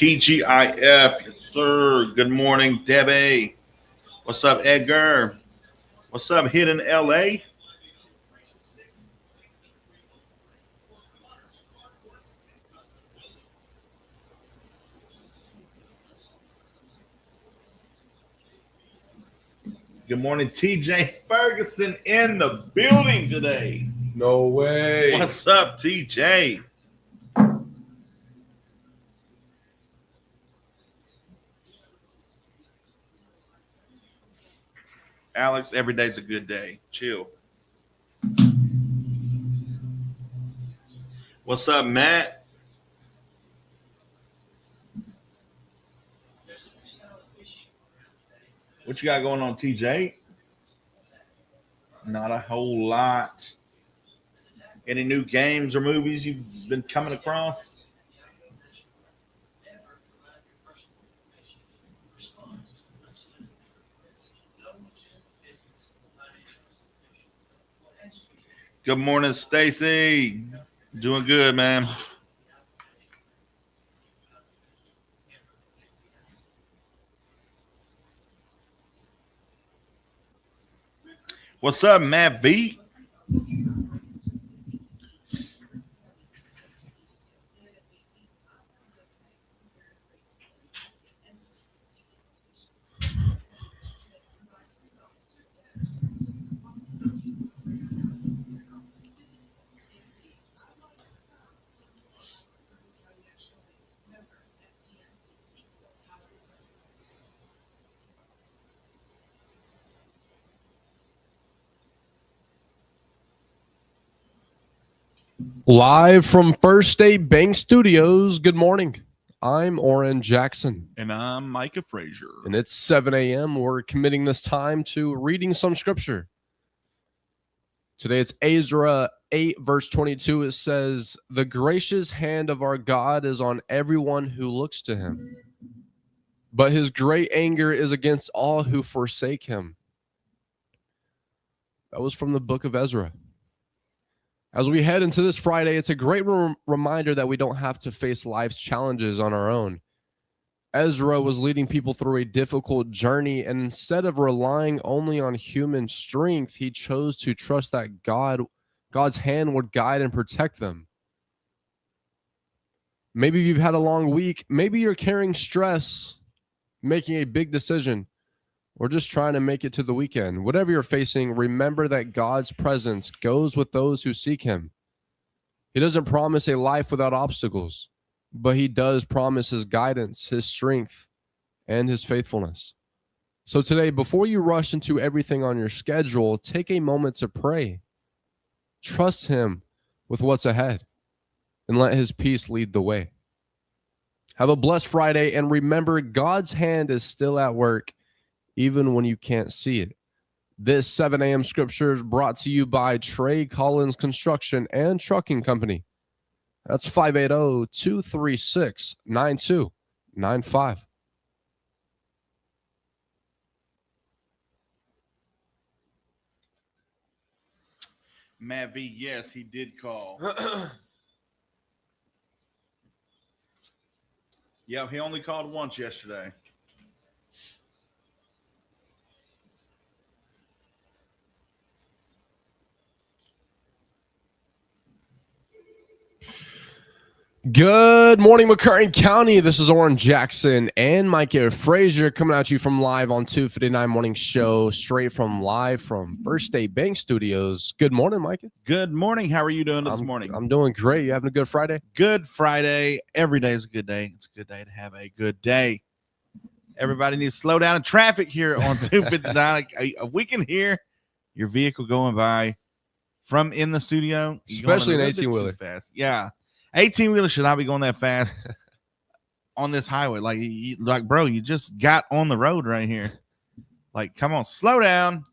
TGIF. Yes, sir. Good morning, Debbie. What's up, Edgar? What's up, Hidden LA? Good morning, TJ Ferguson in the building today. No way. What's up, TJ? Alex, every day's a good day. Chill. What's up, Matt? What you got going on, TJ? Not a whole lot. Any new games or movies you've been coming across? Good morning, Stacy. Doing good, man. What's up, Matt B? Live from First State Bank Studios. Good morning. I'm Oran Jackson. And I'm Micah Frazier. And it's 7 a.m. We're committing this time to reading some scripture. Today it's Ezra 8, verse 22. It says, "The gracious hand of our God is on everyone who looks to him, but his great anger is against all who forsake him." That was from the book of Ezra. As we head into this Friday, it's a great reminder that we don't have to face life's challenges on our own. Ezra was leading people through a difficult journey, and instead of relying only on human strength, he chose to trust that God's hand would guide and protect them. Maybe you've had a long week. Maybe you're carrying stress, making a big decision, or just trying to make it to the weekend. Whatever you're facing, remember that God's presence goes with those who seek him. He doesn't promise a life without obstacles, but he does promise his guidance, his strength, and his faithfulness. So today, before you rush into everything on your schedule, take a moment to pray. Trust him with what's ahead, and let his peace lead the way. Have a blessed Friday, and remember, God's hand is still at work, even when you can't see it. This 7 a.m. scripture is brought to you by Trey Collins Construction and Trucking Company. That's 580-236-9295. Matt V, yes, he did call. Yeah, he only called once yesterday. Good morning, McCartan County. This is Oran Jackson and Micah Frazier coming at you from live on 259 Morning Show, straight from live from First State Bank Studios. Good morning, Micah. Good morning. How are you doing this morning? I'm doing great. You having a good Friday? Good Friday. Every day is a good day. It's a good day to have a good day. Everybody needs to slow down in traffic here on 259. We can hear your vehicle going by from in the studio. Especially an 18-wheeler. Fast. Yeah. 18-wheeler should not be going that fast on this highway. Like, bro, you just got on the road right here. Like, come on, slow down.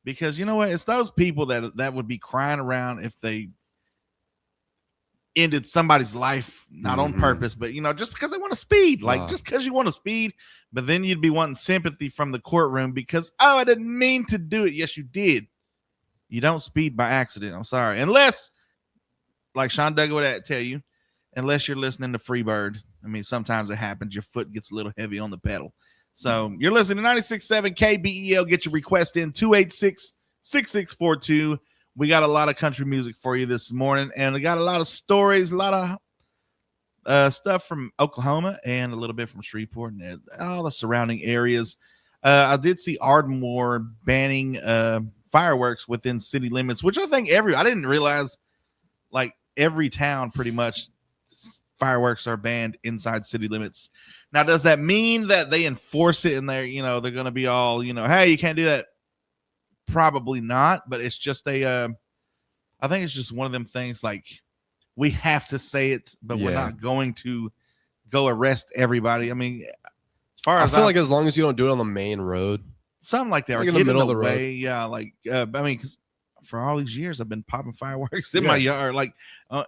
Because you know what? It's those people that would be crying around if they ended somebody's life, not on purpose, but, just because they want to speed. Like, just because you want to speed, but then you'd be wanting sympathy from the courtroom because, I didn't mean to do it. Yes, you did. You don't speed by accident. I'm sorry. Unless, like Sean Duggan would tell you, unless you're listening to Freebird. I mean, sometimes it happens. Your foot gets a little heavy on the pedal. So you're listening to 96.7 KBEL. Get your request in 286-6642. We got a lot of country music for you this morning, and we got a lot of stories, a lot of stuff from Oklahoma and a little bit from Shreveport and all the surrounding areas. I did see Ardmore banning fireworks within city limits, which I think I didn't realize like every town pretty much fireworks are banned inside city limits. Now, does that mean that they enforce it and they're going to be all, hey, you can't do that? Probably not, but it's just I think it's just one of them things like we have to say it, but we're not going to go arrest everybody. I mean, as far as I feel like as long as you don't do it on the main road, something like that, like or in the middle of the way, road. yeah. Like I mean, because for all these years I've been popping fireworks in my yard, like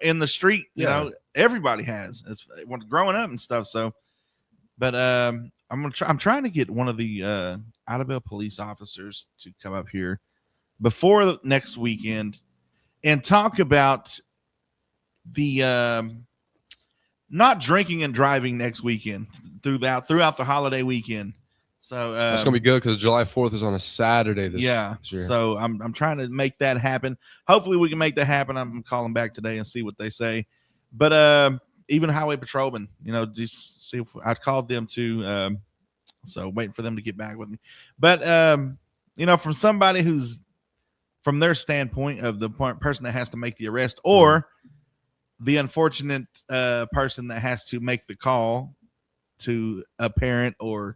in the street. You know, everybody has. It's growing up and stuff. So, but I'm trying to get one of the Idabel police officers to come up here before the next weekend and talk about the not drinking and driving next weekend throughout the holiday weekend. So that's gonna be good because July 4th is on a Saturday this year. So I'm trying to make that happen. Hopefully we can make that happen. I'm calling back today and see what they say. But even highway patrolmen, just see if I called them too. So waiting for them to get back with me. But from somebody who's from their standpoint of the person that has to make the arrest or the unfortunate person that has to make the call to a parent or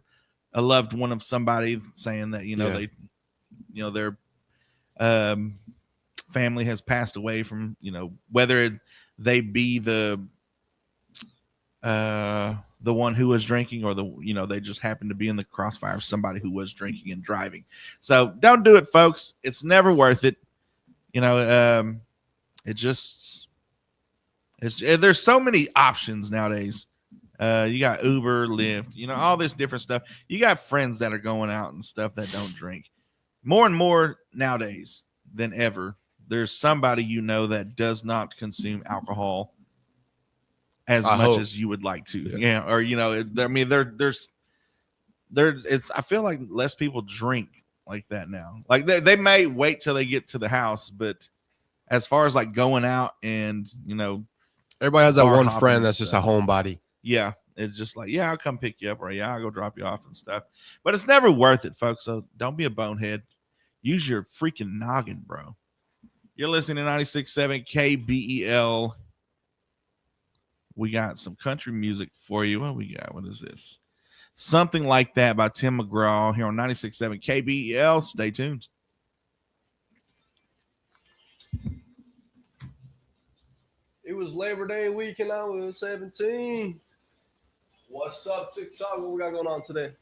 a loved one of somebody saying that their family has passed away from whether they be the one who was drinking or they just happened to be in the crossfire of somebody who was drinking and driving. So don't do it, folks. It's never worth it. There's so many options nowadays. You got Uber, Lyft, all this different stuff. You got friends that are going out and stuff that don't drink. More and more nowadays than ever, there's somebody that does not consume alcohol as much as you would like to. Yeah. Or I mean, I feel like less people drink like that now. Like they may wait till they get to the house, but as far as like going out and everybody has that one friend that's just a homebody. Yeah, it's just like, I'll come pick you up, or I'll go drop you off and stuff. But it's never worth it, folks. So don't be a bonehead. Use your freaking noggin, bro. You're listening to 96.7 KBEL. We got some country music for you. What we got? What is this? Something Like That by Tim McGraw here on 96.7 KBEL. Stay tuned. It was Labor Day week and I was 17. What's up, TikTok? What we got going on today?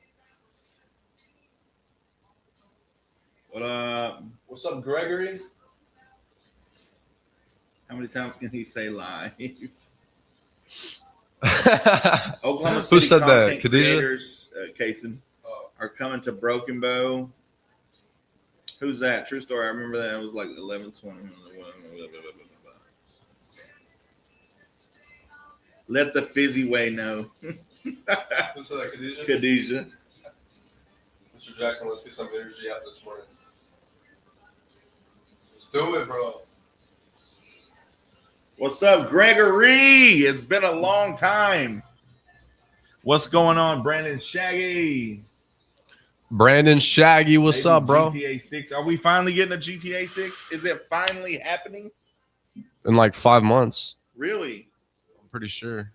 What up? What's up, Gregory? How many times can he say live? Oklahoma City. Who said that? Creators, Kaysen, are coming to Broken Bow. Who's that? True story. I remember that. It was like 11:20. Let the Fizzy Way know. Who's that? Khadijah. Mr. Jackson, let's get some energy out this morning. Let's do it, bro. What's up, Gregory? It's been a long time. What's going on, Brandon Shaggy? Brandon Shaggy, what's up, bro? GTA 6. Are we finally getting a GTA 6? Is it finally happening? In like 5 months. Really? I'm pretty sure.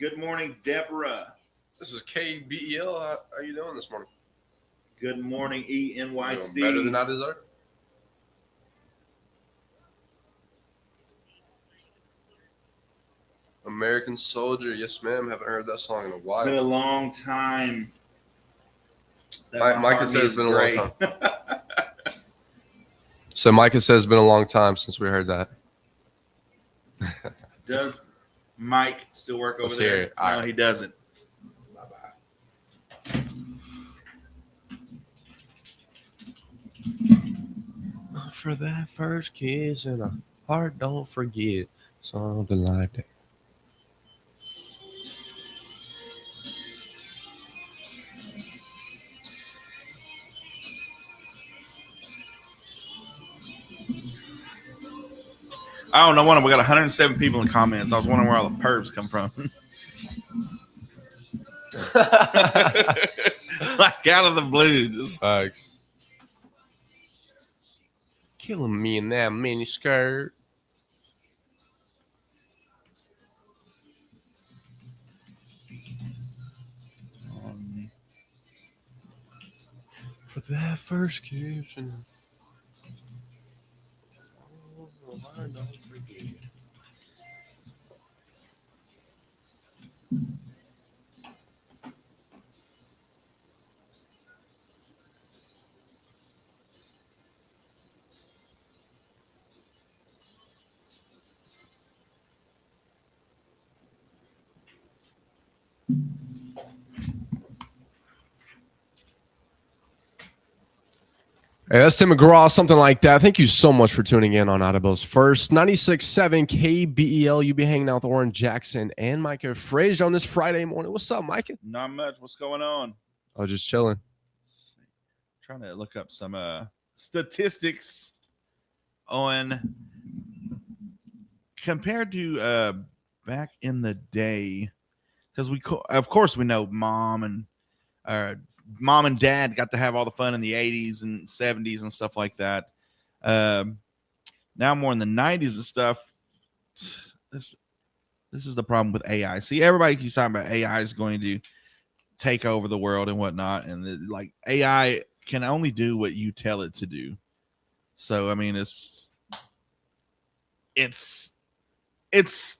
Good morning, Deborah. This is KBEL. How are you doing this morning? Good morning, ENYC. Better than I deserve. American Soldier, yes, ma'am. Haven't heard that song in a while. It's been a long time. Micah says it's been a long time. So Micah says it's been a long time since we heard that. Does Mike still work over there? No, he doesn't. Bye-bye. For that first kiss and a heart don't forget. Something like that. Oh, no wonder we got 107 people in the comments. I was wondering where all the perps come from. Like out of the blue. Just... Thanks. Killing me in that mini skirt. For that first kiss. Hey, that's Tim McGraw, something like that. Thank you so much for tuning in on Audible's first 96.7 KBEL. You be hanging out with Oran Jackson and Micah Frazier on this Friday morning. What's up, Micah? Not much. What's going on? Oh, just chilling. Trying to look up some statistics on compared to back in the day, because of course we know mom and dad got to have all the fun in the 80s and 70s and stuff like that. Now more in the 90s and stuff. This is the problem with AI. See, everybody keeps talking about AI is going to take over the world and whatnot, and like AI can only do what you tell it to do. So I mean, it's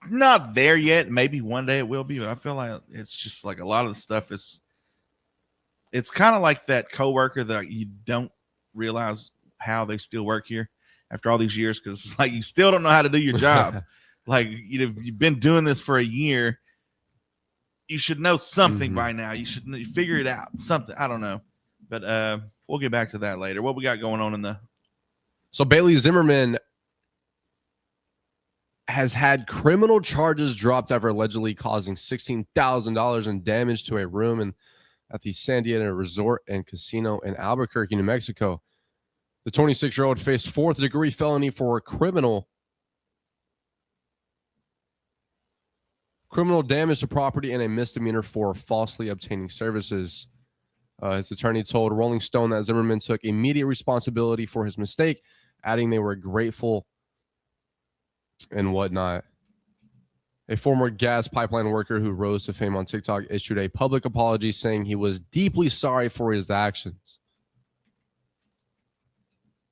not there yet. Maybe one day it will be, but I feel like it's just like a lot of the stuff is. It's kind of like that coworker that you don't realize how they still work here after all these years, because it's like you still don't know how to do your job. Like, you've been doing this for a year. You should know something by now. You should figure it out. Something. I don't know. But we'll get back to that later. What we got going on in the... So Bailey Zimmerman has had criminal charges dropped after allegedly causing $16,000 in damage to a room at the San Diego Resort and Casino in Albuquerque, New Mexico. The 26-year-old faced fourth-degree felony for criminal damage to property and a misdemeanor for falsely obtaining services. His attorney told Rolling Stone that Zimmerman took immediate responsibility for his mistake, adding they were grateful and whatnot. A former gas pipeline worker who rose to fame on TikTok issued a public apology saying he was deeply sorry for his actions.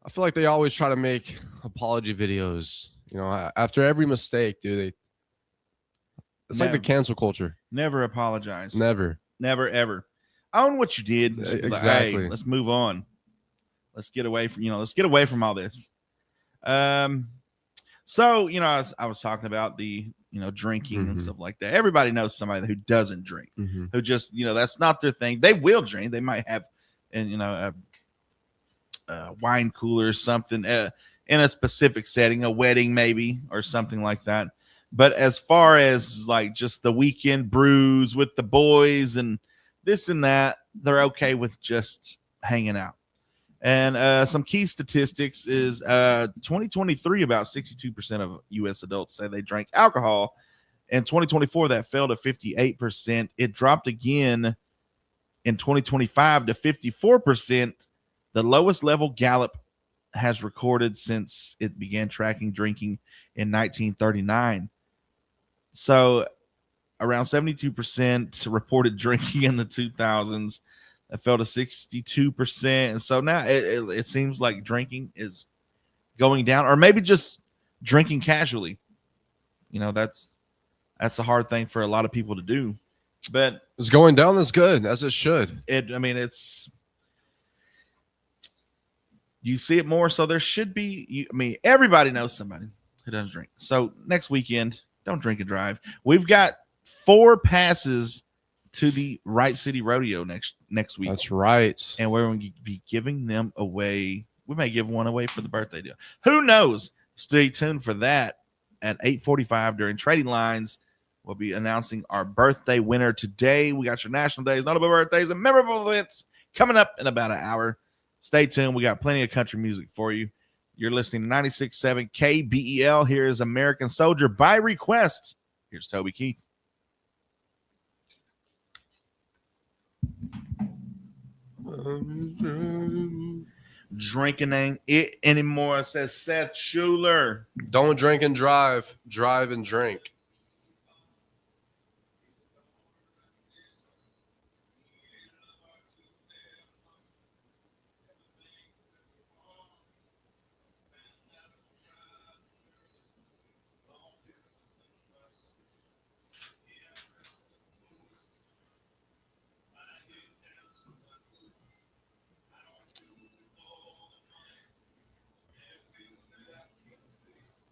I feel like they always try to make apology videos, after every mistake, dude. It's like the cancel culture. Never apologize. Never, ever. Own what you did. Exactly. Hey, let's move on. Let's get away from all this. So, I was talking about the drinking and stuff like that. Everybody knows somebody who doesn't drink, who just, that's not their thing. They will drink. They might have, a wine cooler or something in a specific setting, a wedding maybe, or something like that. But as far as like just the weekend brews with the boys and this and that, they're okay with just hanging out. And some key statistics is 2023, about 62% of U.S. adults say they drank alcohol. In 2024, that fell to 58%. It dropped again in 2025 to 54%, the lowest level Gallup has recorded since it began tracking drinking in 1939. So around 72% reported drinking in the 2000s. It fell to 62%. And so now it seems like drinking is going down, or maybe just drinking casually. That's a hard thing for a lot of people to do. But it's going down. That's good, as it should. You see it more. So there should be, everybody knows somebody who doesn't drink. So next weekend, don't drink and drive. We've got 4 passes to the Wright City Rodeo next week. That's right. And we're going to be giving them away. We may give one away for the birthday deal. Who knows? Stay tuned for that at 8:45 during Trading Lines. We'll be announcing our birthday winner today. We got your national days, notable birthdays, and memorable events coming up in about an hour. Stay tuned. We got plenty of country music for you. You're listening to 96.7 KBEL. Here is American Soldier by request. Here's Toby Keith. Drinking ain't it anymore, says Seth Schuler. Don't drink and drive. Drive and drink.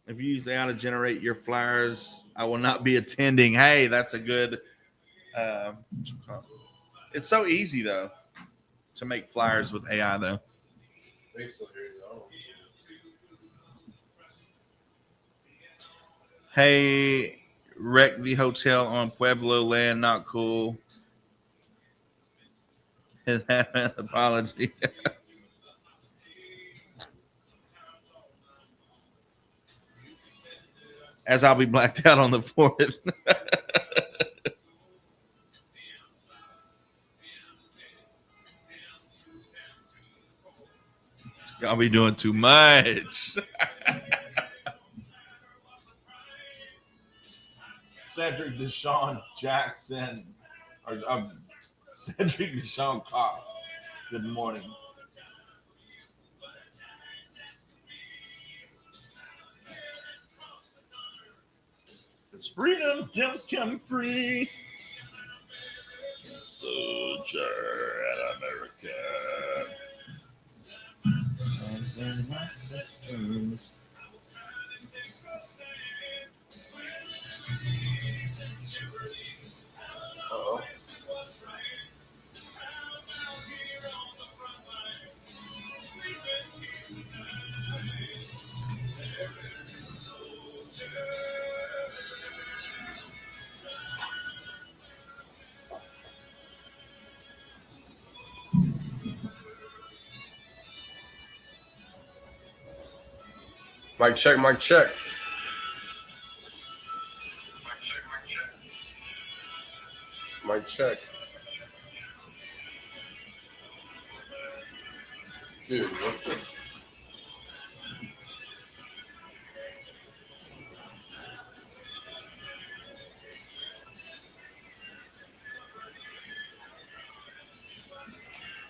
If you use AI to generate your flyers, I will not be attending. Hey, that's a good. It's so easy though to make flyers with AI though. Hey, wreck the hotel on Pueblo land, not cool. Apology. As I'll be blacked out on the 4th. Y'all be doing too much. Cedric Deshaun Jackson. Or Cedric Deshaun Cox. Good morning. It's freedom just come free. Soldier at America. And my sisters. Uh-oh. Mic check, mic check. Mic check. Dude, what the?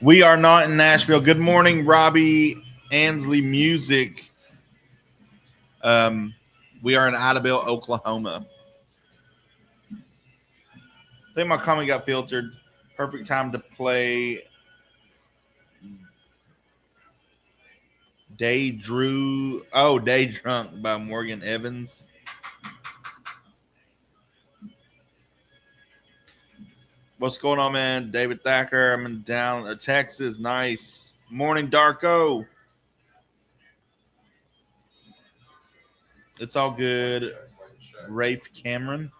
We are not in Nashville. Good morning, Robbie Ansley Music. We are in Idabel, Oklahoma. I think my comment got filtered. Perfect time to play Day Drunk by Morgan Evans. What's going on, man? David Thacker. I'm in down Texas. Nice. Morning, Darko. It's all good. Rafe Cameron.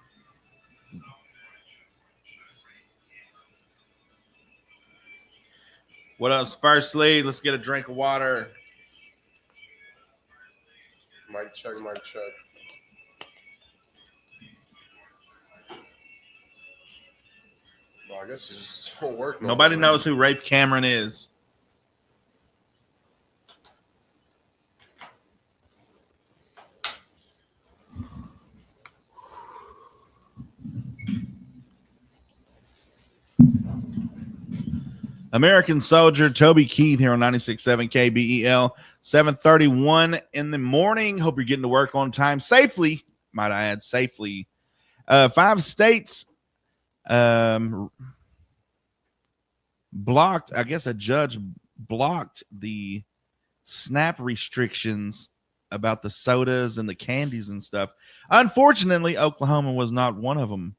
What up, Sparsely? Let's get a drink of water. Mic check, mic check. Well, I guess it's just won't work. Nobody knows who Rafe Cameron is. American Soldier, Toby Keith here on 96.7 KBEL, 7:31 in the morning. Hope you're getting to work on time safely. Might I add, safely. 5 states blocked. I guess a judge blocked the SNAP restrictions about the sodas and the candies and stuff. Unfortunately, Oklahoma was not one of them.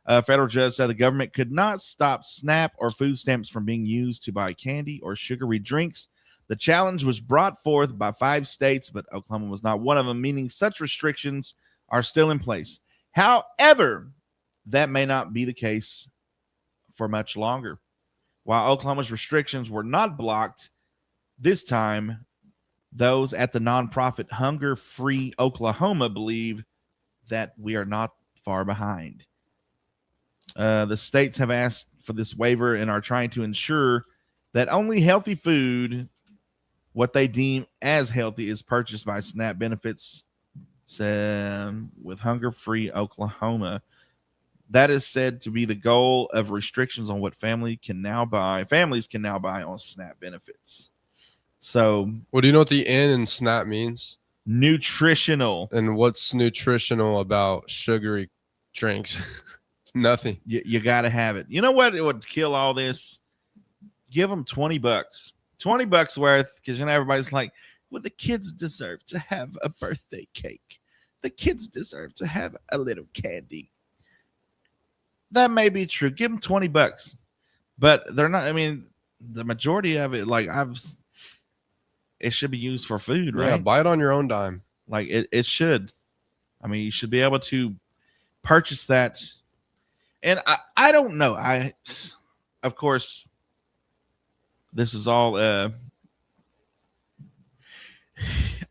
A federal judge said the government could not stop SNAP or food stamps from being used to buy candy or sugary drinks. The challenge was brought forth by 5 states, but Oklahoma was not one of them, meaning such restrictions are still in place. However, that may not be the case for much longer. While Oklahoma's restrictions were not blocked this time, Those at the nonprofit Hunger Free Oklahoma believe that we are not far behind. The states have asked for this waiver and are trying to ensure that only healthy food, what they deem as healthy, is purchased by SNAP benefits with Hunger Free Oklahoma. That is said to be the goal of restrictions on what families can now buy on SNAP benefits. So, well, do you know what the N in SNAP means? Nutritional. And what's nutritional about sugary drinks? Nothing. You got to have it. You know what? It would kill all this. Give them $20, $20 worth, because everybody's like, well, the kids deserve to have a birthday cake. The kids deserve to have a little candy. That may be true. Give them $20, but they're not. I mean, the majority of it, it should be used for food, right? Yeah, buy it on your own dime. Like it should. I mean, you should be able to purchase that. And I don't know. Of course, this is all.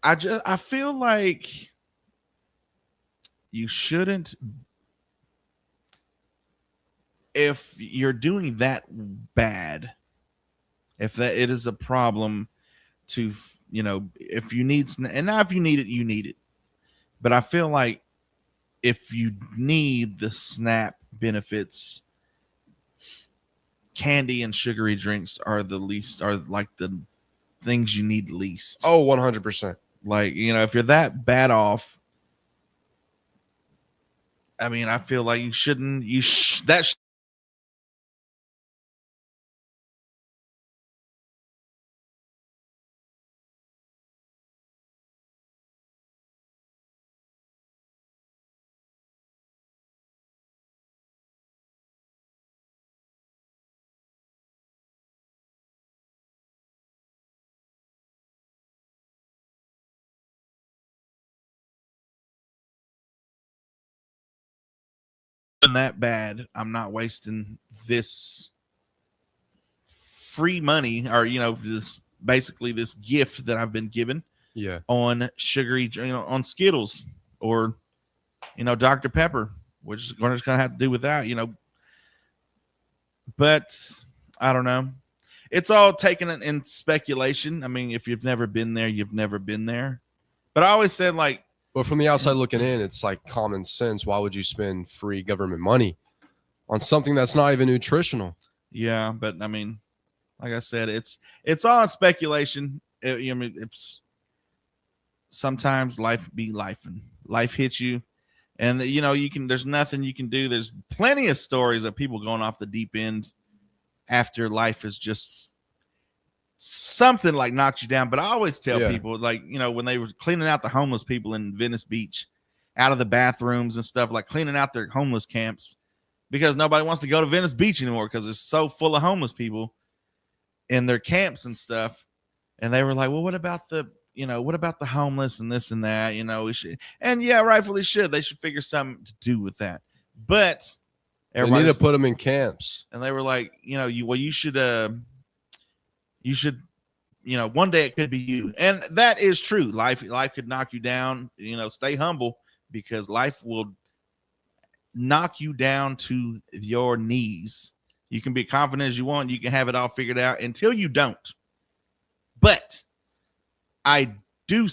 I feel like you shouldn't. If you're doing that bad, if that it is a problem to, if you need, and now if you need it, you need it. But I feel like if you need the SNAP benefits, candy and sugary drinks are like the things you need least. Oh, 100%. Like, if you're that bad off, I mean, I feel like you shouldn't, that that bad. I'm not wasting this free money or this basically this gift that I've been given on sugary, on Skittles or Dr. Pepper, which is going to have to do with that, but I don't know. It's all taken in speculation. I mean, if you've never been there, you've never been there. But I always said, like, but from the outside looking in, it's like common sense. Why would you spend free government money on something that's not even nutritional? Yeah, but I mean, like I said, it's all speculation. It's sometimes life be life, and life hits you, and there's nothing you can do. There's plenty of stories of people going off the deep end after life is just something like knocked you down. But I always tell people, like, when they were cleaning out the homeless people in Venice Beach out of the bathrooms and stuff, like cleaning out their homeless camps, because nobody wants to go to Venice Beach anymore because it's so full of homeless people in their camps and stuff. And they were like, well, what about the homeless and this and that? We should, and yeah, rightfully should. They should figure something to do with that. But they need to put them in camps. And they were like, you should, one day it could be you. And that is true. Life could knock you down. Stay humble, because life will knock you down to your knees. You can be confident as you want. You can have it all figured out until you don't. But I do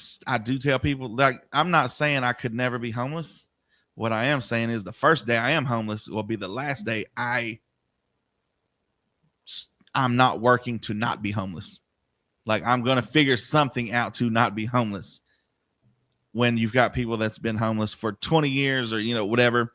tell people, like, I'm not saying I could never be homeless. What I am saying is the first day I am homeless will be the last day I'm not working to not be homeless. Like, I'm going to figure something out to not be homeless. When you've got people that's been homeless for 20 years or, whatever.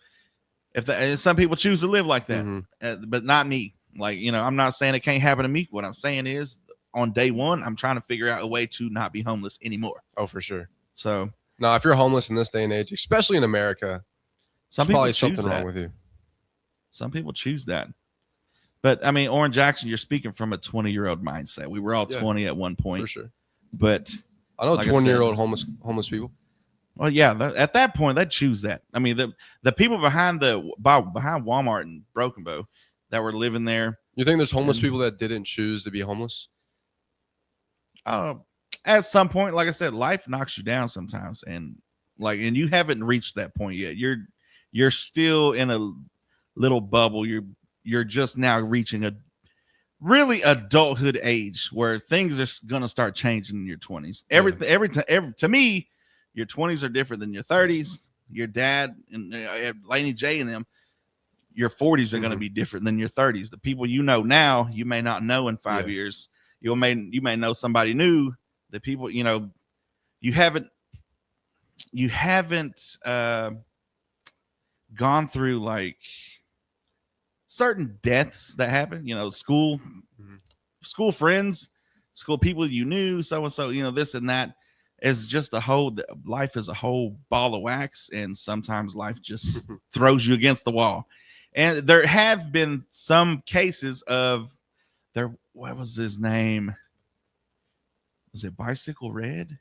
And some people choose to live like that, but not me. Like, I'm not saying it can't happen to me. What I'm saying is, on day one, I'm trying to figure out a way to not be homeless anymore. Oh, for sure. So, now, if you're homeless in this day and age, especially in America, there's probably something wrong with you. Some people choose that. But, I mean, Oran Jackson, you're speaking from a 20-year-old mindset. We were all 20 at one point. For sure. But I know 20-year-old homeless people. Well, yeah, at that point, they'd choose that. I mean, the people behind Walmart and Broken Bow that were living there. You think there's homeless people that didn't choose to be homeless? at some point, like I said, life knocks you down sometimes, and you haven't reached that point yet. You're still in a little bubble. You're just now reaching a really adulthood age where things are going to start changing in your 20s. To me, your 20s are different than your 30s. Your dad and Laney J and them, your 40s are going to be different than your 30s. The people you know now, you may not know in 5 years. You may know somebody new. The people, you haven't gone through like certain deaths that happen, school friends, school people you knew, so and so, this and that. Is just life is a whole ball of wax, and sometimes life just throws you against the wall. And there have been some cases of what was his name? Was it Bicycle Red?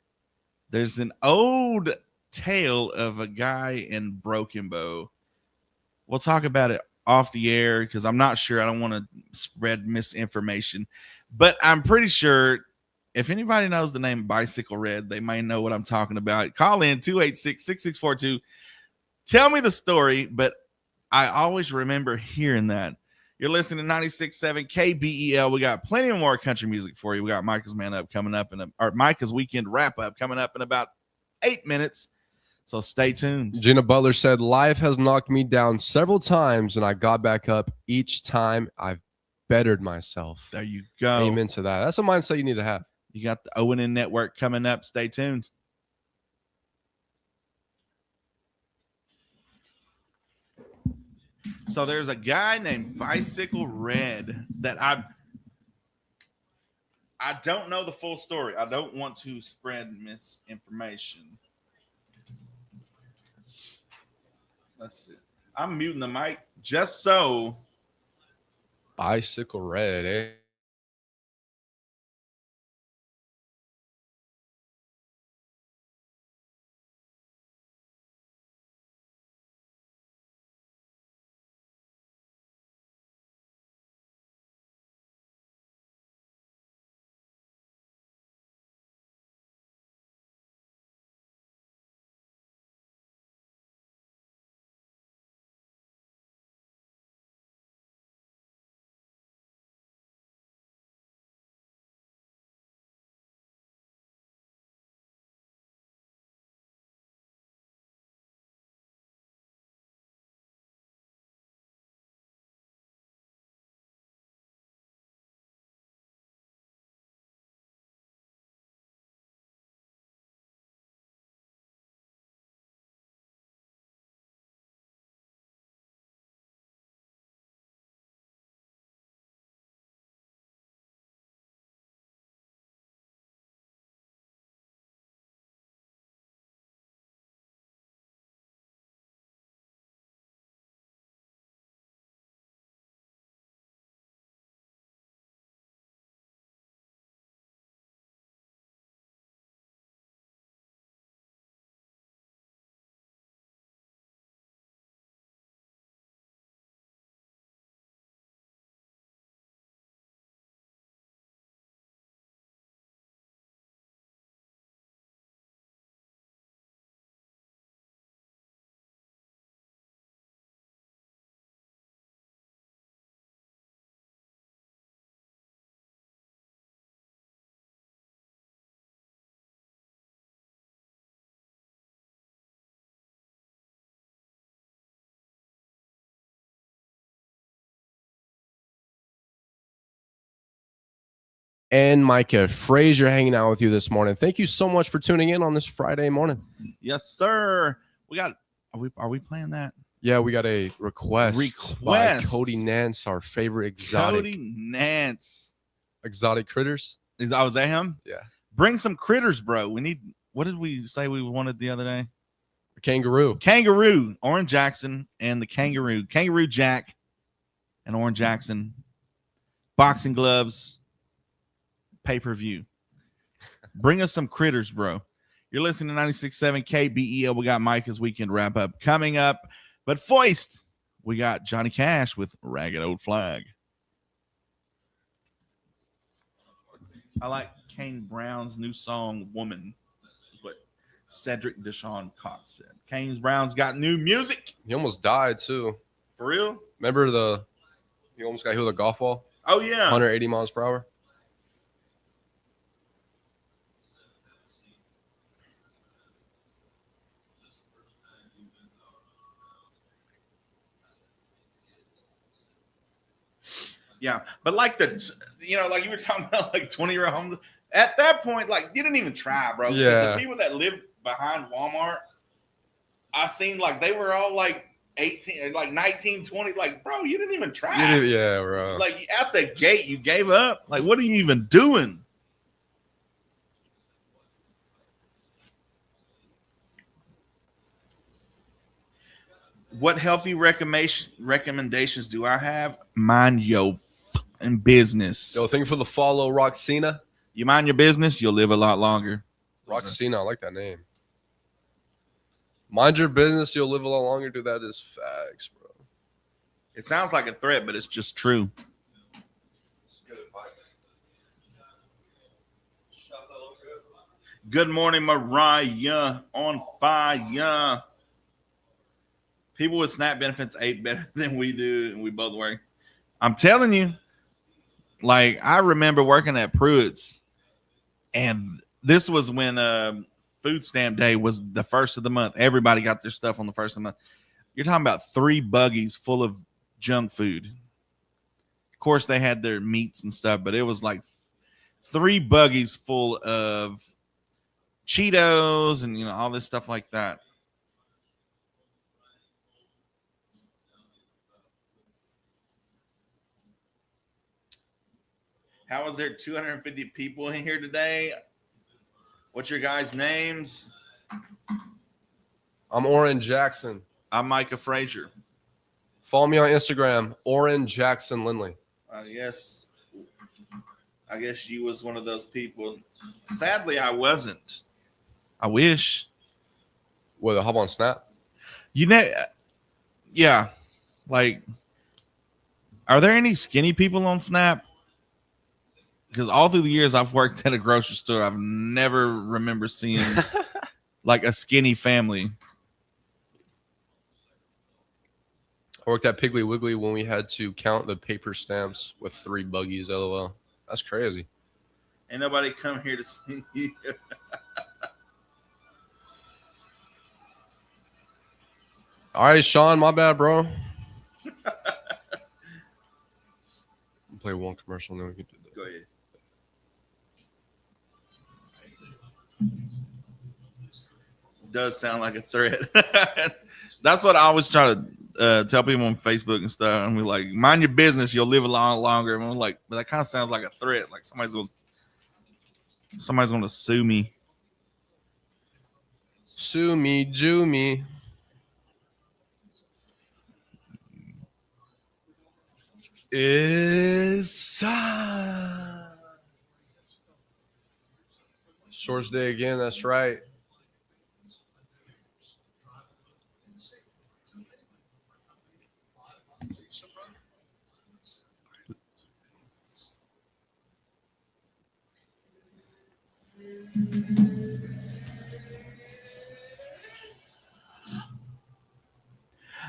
There's an old tale of a guy in Broken Bow. We'll talk about it off the air because I'm not sure. I don't want to spread misinformation, but I'm pretty sure if anybody knows the name Bicycle Red, they may know what I'm talking about. Call in 286-6642. Tell me the story, but I always remember hearing that. You're listening to 96.7 KBEL. We got plenty more country music for you. We got Micah's Man Up coming up, or Micah's Weekend Wrap Up coming up in about 8 minutes. So stay tuned. Gina Butler said, life has knocked me down several times, and I got back up each time. I've bettered myself. There you go. Amen to that. That's a mindset you need to have. You got the O&N Network coming up. Stay tuned. So there's a guy named Bicycle Red that I don't know the full story. I don't want to spread misinformation. Let's see. I'm muting the mic just so. Bicycle Red, eh? And Micah, Frazier hanging out with you this morning. Thank you so much for tuning in on this Friday morning. Yes, sir. We got. Are we playing that? Yeah, we got a request by Cody Nance, our favorite exotic. Cody Nance. Exotic critters. Was that him? Yeah. Bring some critters, bro. We need. What did we say we wanted the other day? A kangaroo. Oran Jackson and the kangaroo. Kangaroo Jack and Oran Jackson. Boxing gloves. Pay-per-view. Bring us some critters, bro. You're listening to 96.7 KBEL. We got Micah's Weekend Wrap Up coming up. But first, we got Johnny Cash with Ragged Old Flag. I like Kane Brown's new song "Woman." Is what Cedric Deshaun Cox said. Kane Brown's got new music. He almost died too. For real? Remember he almost got hit with a golf ball? Oh yeah. 180 miles per hour. Yeah, but like like you were talking about, like 20-year-old homeless. At that point, like you didn't even try, bro. Yeah. The people that lived behind Walmart, I seen like they were all like 18, like 19, 20. Like, bro, you didn't even try. Yeah, bro. Like at the gate, you gave up. Like, what are you even doing? What healthy recommendations do I have? Mind your business. Yo, thank you for the follow, Roxina. You mind your business, you'll live a lot longer. Roxina, I like that name. Mind your business, you'll live a lot longer. Dude, that is facts, bro. It sounds like a threat, but it's just true. Good morning, Mariah. On fire. People with SNAP benefits ate better than we do, and we both work. I'm telling you, like, I remember working at Pruitt's, and this was when food stamp day was the first of the month. Everybody got their stuff on the first of the month. You're talking about 3 buggies full of junk food. Of course, they had their meats and stuff, but it was like 3 buggies full of Cheetos and, all this stuff like that. How is there 250 people in here today? What's your guys' names? I'm Oran Jackson. I'm Micah Frazier. Follow me on Instagram, Oran Jackson Lindley. Yes. I guess you was one of those people. Sadly, I wasn't. I wish. What, hop on Snap? Yeah. Like, are there any skinny people on Snap? Because all through the years I've worked at a grocery store, I've never remember seeing like a skinny family. I worked at Piggly Wiggly when we had to count the paper stamps with 3 buggies, LOL. That's crazy. Ain't nobody come here to see you. All right, Sean, my bad, bro. I'll play one commercial and then we can do that. Go ahead. Does sound like a threat. That's what I always try to tell people on Facebook and stuff. And we're like, mind your business, you'll live a lot longer. And we're like, but that kind of sounds like a threat. Like somebody's gonna sue me. Sue me, Jew me. It's Shorts day again, that's right.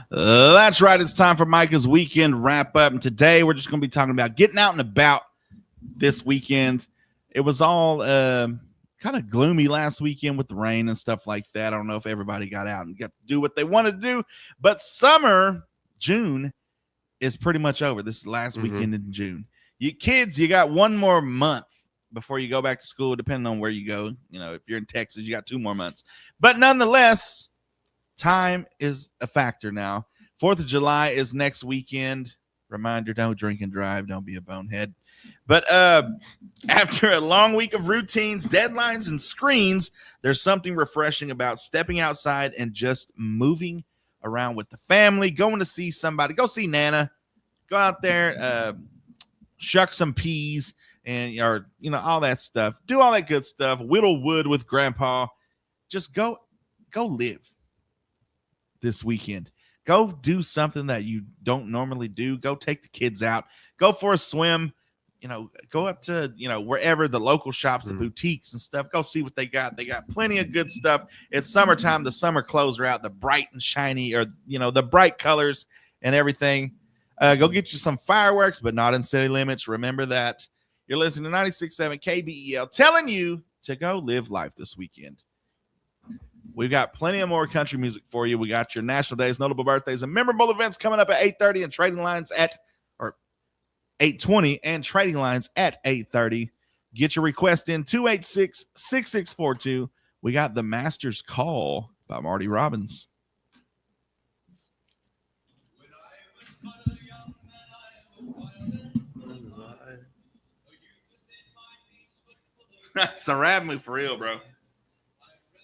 That's right. It's time for Micah's weekend wrap up. And today we're just going to be talking about getting out and about this weekend. It was all kind of gloomy last weekend with the rain and stuff like that. I don't know if everybody got out and got to do what they wanted to do. But summer, June, is pretty much over. This is the last weekend in June. You kids, you got 1 more month before you go back to school, depending on where you go. If you're in Texas, you got 2 more months. But nonetheless, time is a factor now. 4th of July is next weekend. Reminder, don't drink and drive. Don't be a bonehead. But after a long week of routines, deadlines, and screens, there's something refreshing about stepping outside and just moving around with the family, going to see somebody. Go see Nana. Go out there, shuck some peas, and all that stuff. Do all that good stuff. Whittle wood with Grandpa. Just go live this weekend. Go do something that you don't normally do. Go take the kids out. Go for a swim. go up to, wherever the local shops, the Mhm. boutiques and stuff. Go see what they got. They got plenty of good stuff. It's summertime. The summer clothes are out, the bright and shiny, or, the bright colors and everything. Go get you some fireworks, but not in city limits. Remember that. You're listening to 96.7 KBEL, telling you to go live life this weekend. We've got plenty of more country music for you. We got your national days, notable birthdays, and memorable events coming up at 8:30 and trading lines at 8:20 and trading lines at 8:30. Get your request in 286-6642. We got The Master's Call by Marty Robbins. It's a rap move for real, bro.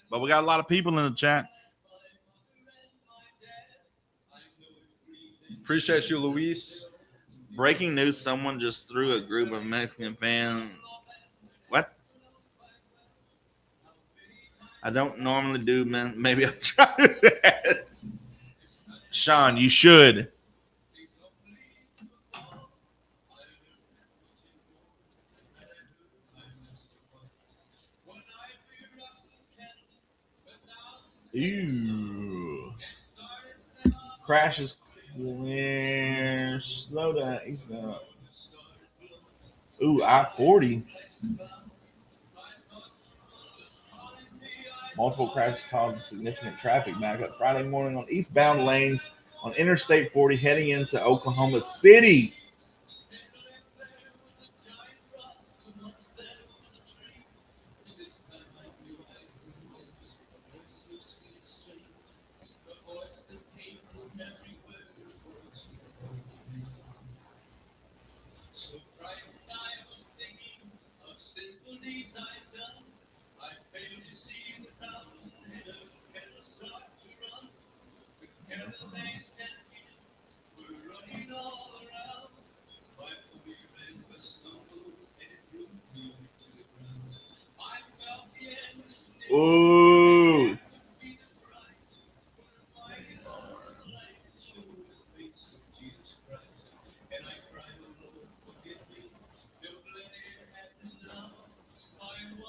But we got a lot of people in the chat. Appreciate you, Luis. Breaking news, someone just threw a group of Mexican fans. What? I don't normally do, man. Maybe I'll try that. Sean, you should. Ew. Crashes clear. Slow down. He's gonna. Ooh, I-40. Multiple crashes caused a significant traffic backup Friday morning on eastbound lanes on Interstate 40 heading into Oklahoma City. Ooh.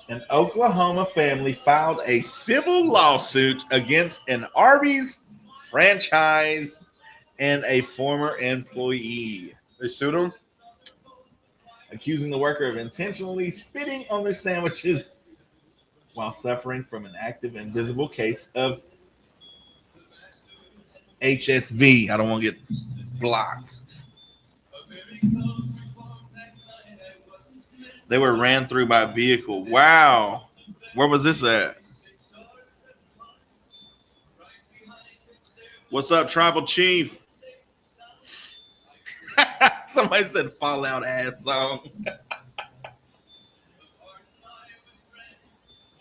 An Oklahoma family filed a civil lawsuit against an Arby's franchise and a former employee. They sued him? Accusing the worker of intentionally spitting on their sandwiches while suffering from an active and visible case of HSV. I don't want to get blocked. They were ran through by a vehicle. Wow. Where was this at? What's up, Tribal Chief? Somebody said Fallout ass song.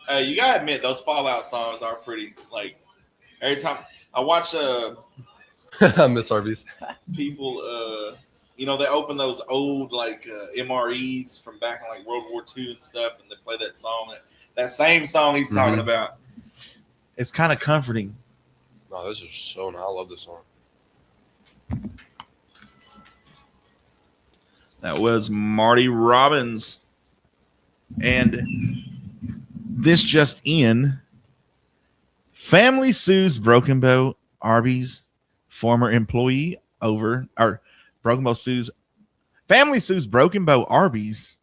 You gotta admit, those Fallout songs are pretty, like, every time I watch Miss Arby's. people, they open those old, like, MREs from back in, like, World War II and stuff, and they play that song, that same song he's talking about. It's kind of comforting. No, this is so nice. I love this song. That was Marty Robbins. And this just in. Family sues Broken Bow Arby's former employee family sues Broken Bow Arby's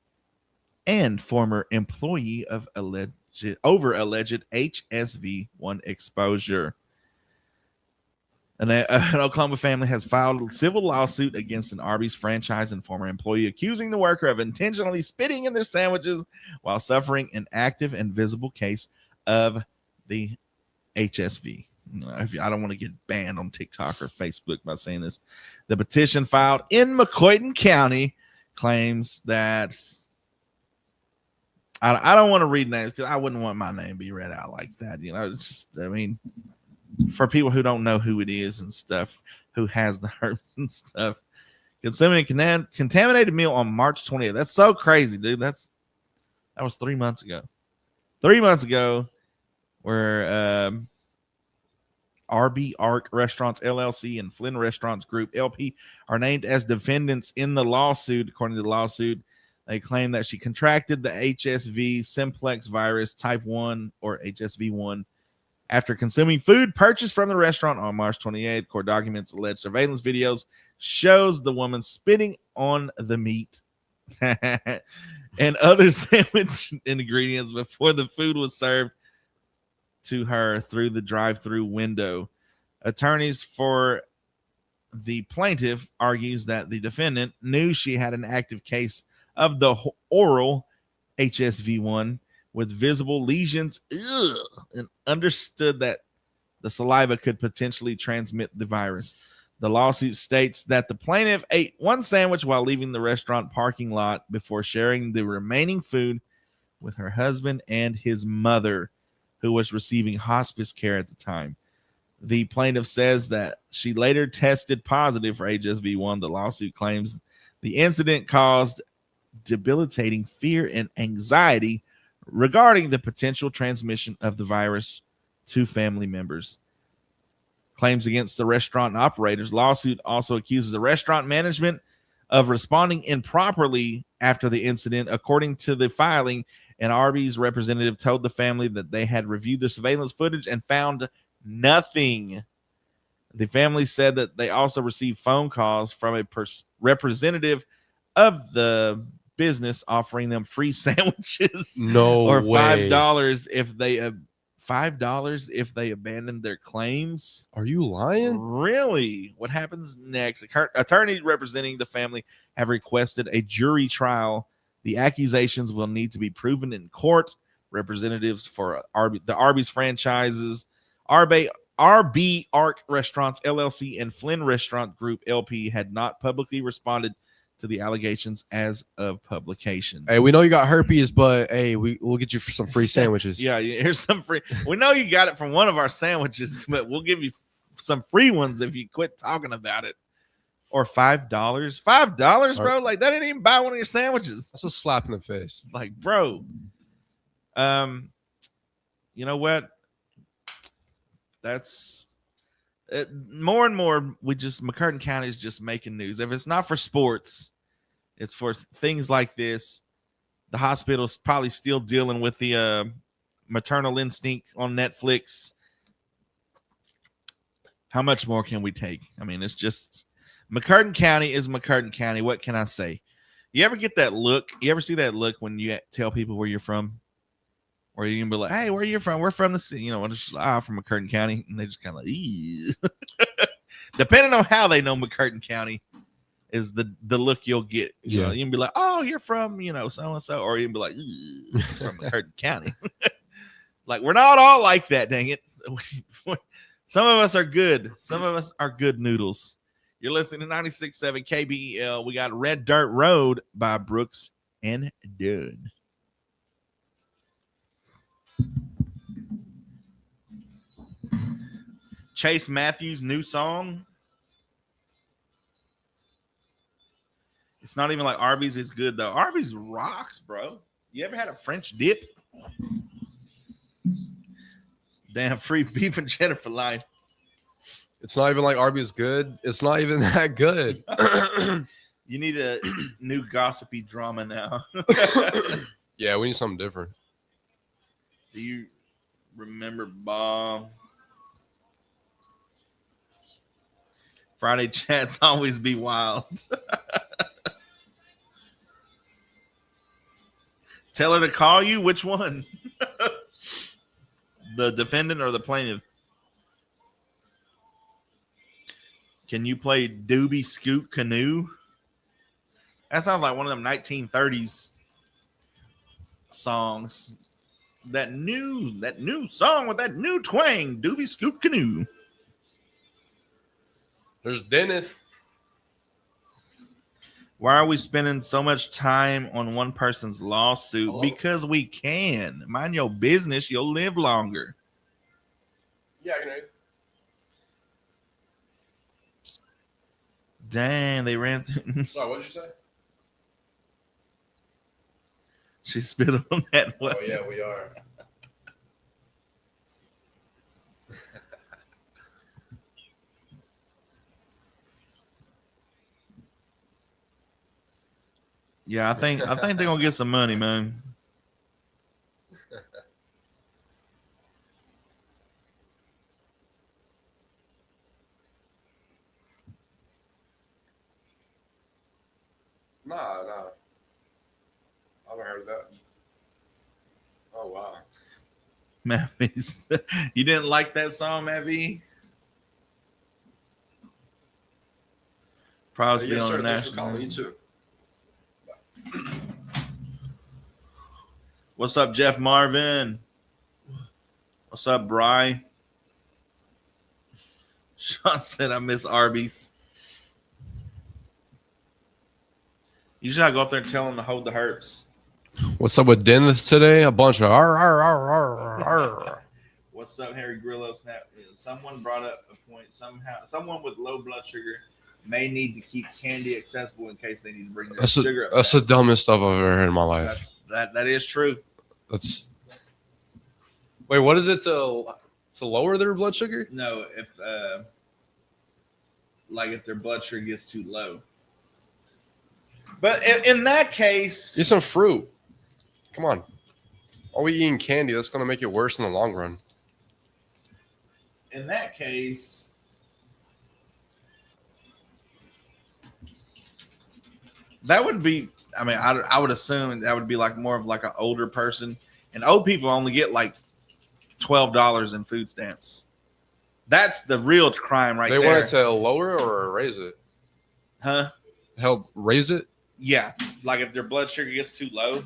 and former employee of alleged HSV-1 exposure. An Oklahoma family has filed a civil lawsuit against an Arby's franchise and former employee, accusing the worker of intentionally spitting in their sandwiches while suffering an active and visible case of the HSV. I don't want to get banned on TikTok or Facebook by saying this. The petition filed in McCoyton County claims that I don't want to read names because I wouldn't want my name to be read out like that. It's just, for people who don't know who it is and stuff, who has the herbs and stuff, consuming a contaminated meal on March 20th. That's so crazy, dude. That was 3 months ago. 3 months ago, where RB Arc Restaurants LLC and Flynn Restaurants Group LP are named as defendants in the lawsuit. According to the lawsuit, They claim that she contracted the HSV simplex virus type 1 or HSV1 after consuming food purchased from the restaurant on March 28th. Court documents alleged surveillance videos shows the woman spitting on the meat and other sandwich ingredients before the food was served to her through the drive-through window. Attorneys for the plaintiff argues that the defendant knew she had an active case of the oral HSV1 with visible lesions and understood that the saliva could potentially transmit the virus. The lawsuit states that the plaintiff ate one sandwich while leaving the restaurant parking lot before sharing the remaining food with her husband and his mother, who was receiving hospice care at the time. The plaintiff says that she later tested positive for HSV1. The lawsuit claims the incident caused debilitating fear and anxiety regarding the potential transmission of the virus to family members. Claims against the restaurant operators. Lawsuit also accuses the restaurant management of responding improperly after the incident. According to the filing, an Arby's representative told the family that they had reviewed the surveillance footage and found nothing. The family said that they also received phone calls from a representative of the business offering them free sandwiches or $5 if they abandoned their claims. Are you lying? Really? What happens next? Attorneys representing the family have requested a jury trial. The accusations will need to be proven in court. Representatives for the Arby's franchises, RB Arc Restaurants LLC, and Flynn Restaurant Group LP had not publicly responded to the allegations as of publication. Hey, we know you got herpes, but hey, we'll get you for some free sandwiches. Yeah, here's some free. We know you got it from one of our sandwiches, but we'll give you some free ones if you quit talking about it. Or $5. $5, bro. Like, that didn't even buy one of your sandwiches. That's a slap in the face. Like, bro. You know what? That's it, more and more. McCurtain County is just making news. If it's not for sports, it's for things like this. The hospital's probably still dealing with the Maternal Instinct on Netflix. How much more can we take? I mean, it's just McCurtain County is McCurtain County. What can I say? You ever get that look? You ever see that look when you tell people where you're from? Or you can be like, hey, where are you from? We're from the city. You know, just from McCurtain County. And they just kind of like, depending on how they know McCurtain County is the look you'll get. You know, you can be like, oh, you're from, so-and-so. Or you can be like, from McCurtain County. Like, we're not all like that, dang it. Some of us are good. Some of us are good noodles. You're listening to 96.7 KBEL. We got Red Dirt Road by Brooks and Dunn. Chase Matthews' new song. It's not even like Arby's is good, though. Arby's rocks, bro. You ever had a French dip? Damn, free beef and cheddar for life. It's not even like Arby's good. It's not even that good. You need a new gossipy drama now. Yeah, we need something different. Do you remember Bob? Friday chats always be wild. Tell her to call you. Which one? The defendant or the plaintiff? Can you play Doobie Scoot Canoe? That sounds like one of them 1930s songs. That new song with that new twang, Doobie Scoot Canoe. There's Dennis. Why are we spending so much time on one person's lawsuit? Hello? Because we can. Mind your business, you'll live longer. Yeah, I can hear you. Dang, they ran through. Sorry, what did you say? She spit on that one. Oh, yeah, we are. Yeah, I think they're gonna get some money, man. Nah. I haven't heard of that. Oh wow. Matt V's. You didn't like that song, Matt V? Proud to be on the national. You too. What's up, Jeff Marvin? What's up, Bry? Sean said I miss Arby's. You should go up there and tell him to hold the herbs. What's up with Dennis today? A bunch of arr. What's up, Harry Grillo? Snap. Someone brought up a point. Someone with low blood sugar may need to keep candy accessible in case they need to bring their sugar up. That's the dumbest stuff I've ever heard in my life. That is true. Wait, what is it to lower their blood sugar? No, if their blood sugar gets too low. But in that case, eat some fruit. Come on. Are we eating candy? That's going to make it worse in the long run. In that case, that would be. I mean, I would assume that would be like more of like an older person, and old people only get like $12 in food stamps. That's the real crime right there. They wanted to lower or raise it? Huh? Help raise it? Yeah, like if their blood sugar gets too low,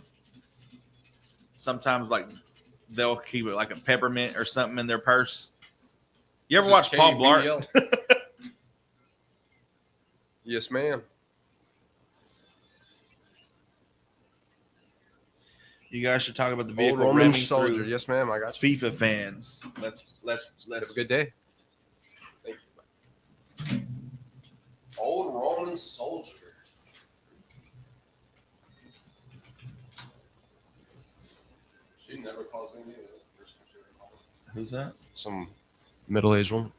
sometimes like they'll keep it like a peppermint or something in their purse. You ever watch Paul Blart? Yes, ma'am. You guys should talk about the vehicle. Old Roman soldier. Yes, ma'am. I got you. FIFA fans. Let's have a good day. Thank you. Old Roman soldier. She never calls me. Who's that? Some middle-aged one.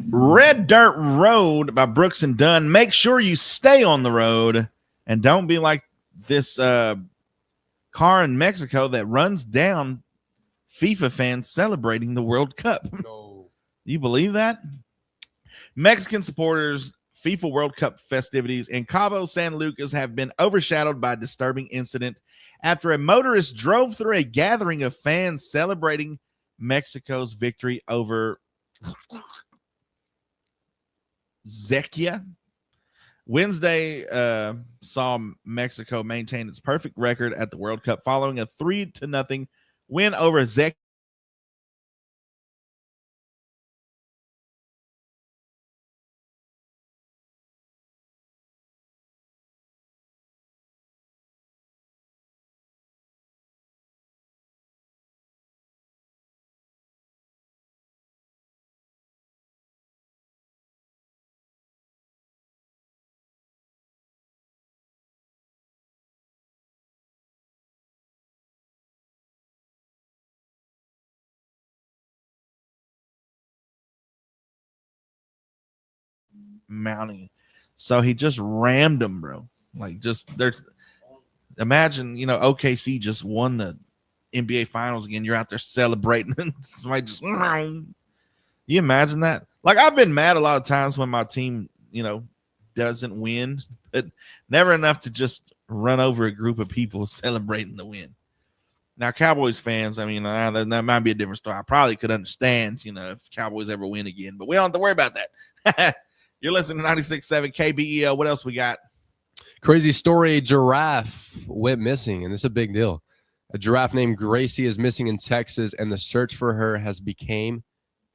Red Dirt Road by Brooks and Dunn. Make sure you stay on the road and don't be like this car in Mexico that runs down FIFA fans celebrating the World Cup. No. You believe that? Mexican supporters' FIFA World Cup festivities in Cabo San Lucas have been overshadowed by a disturbing incident after a motorist drove through a gathering of fans celebrating Mexico's victory over Zekia. Wednesday saw Mexico maintain its perfect record at the World Cup following a 3-0 win over Zekia. Mounting. So he just rammed him, bro. Like just there's imagine, OKC just won the NBA finals again. You're out there celebrating and somebody just you imagine that? Like I've been mad a lot of times when my team, doesn't win, but never enough to just run over a group of people celebrating the win. Now, Cowboys fans, I mean, that might be a different story. I probably could understand, if Cowboys ever win again, but we don't have to worry about that. You're listening to 96.7 KBEL. What else we got? Crazy story. A giraffe went missing, and this is a big deal. A giraffe named Gracie is missing in Texas, and the search for her has become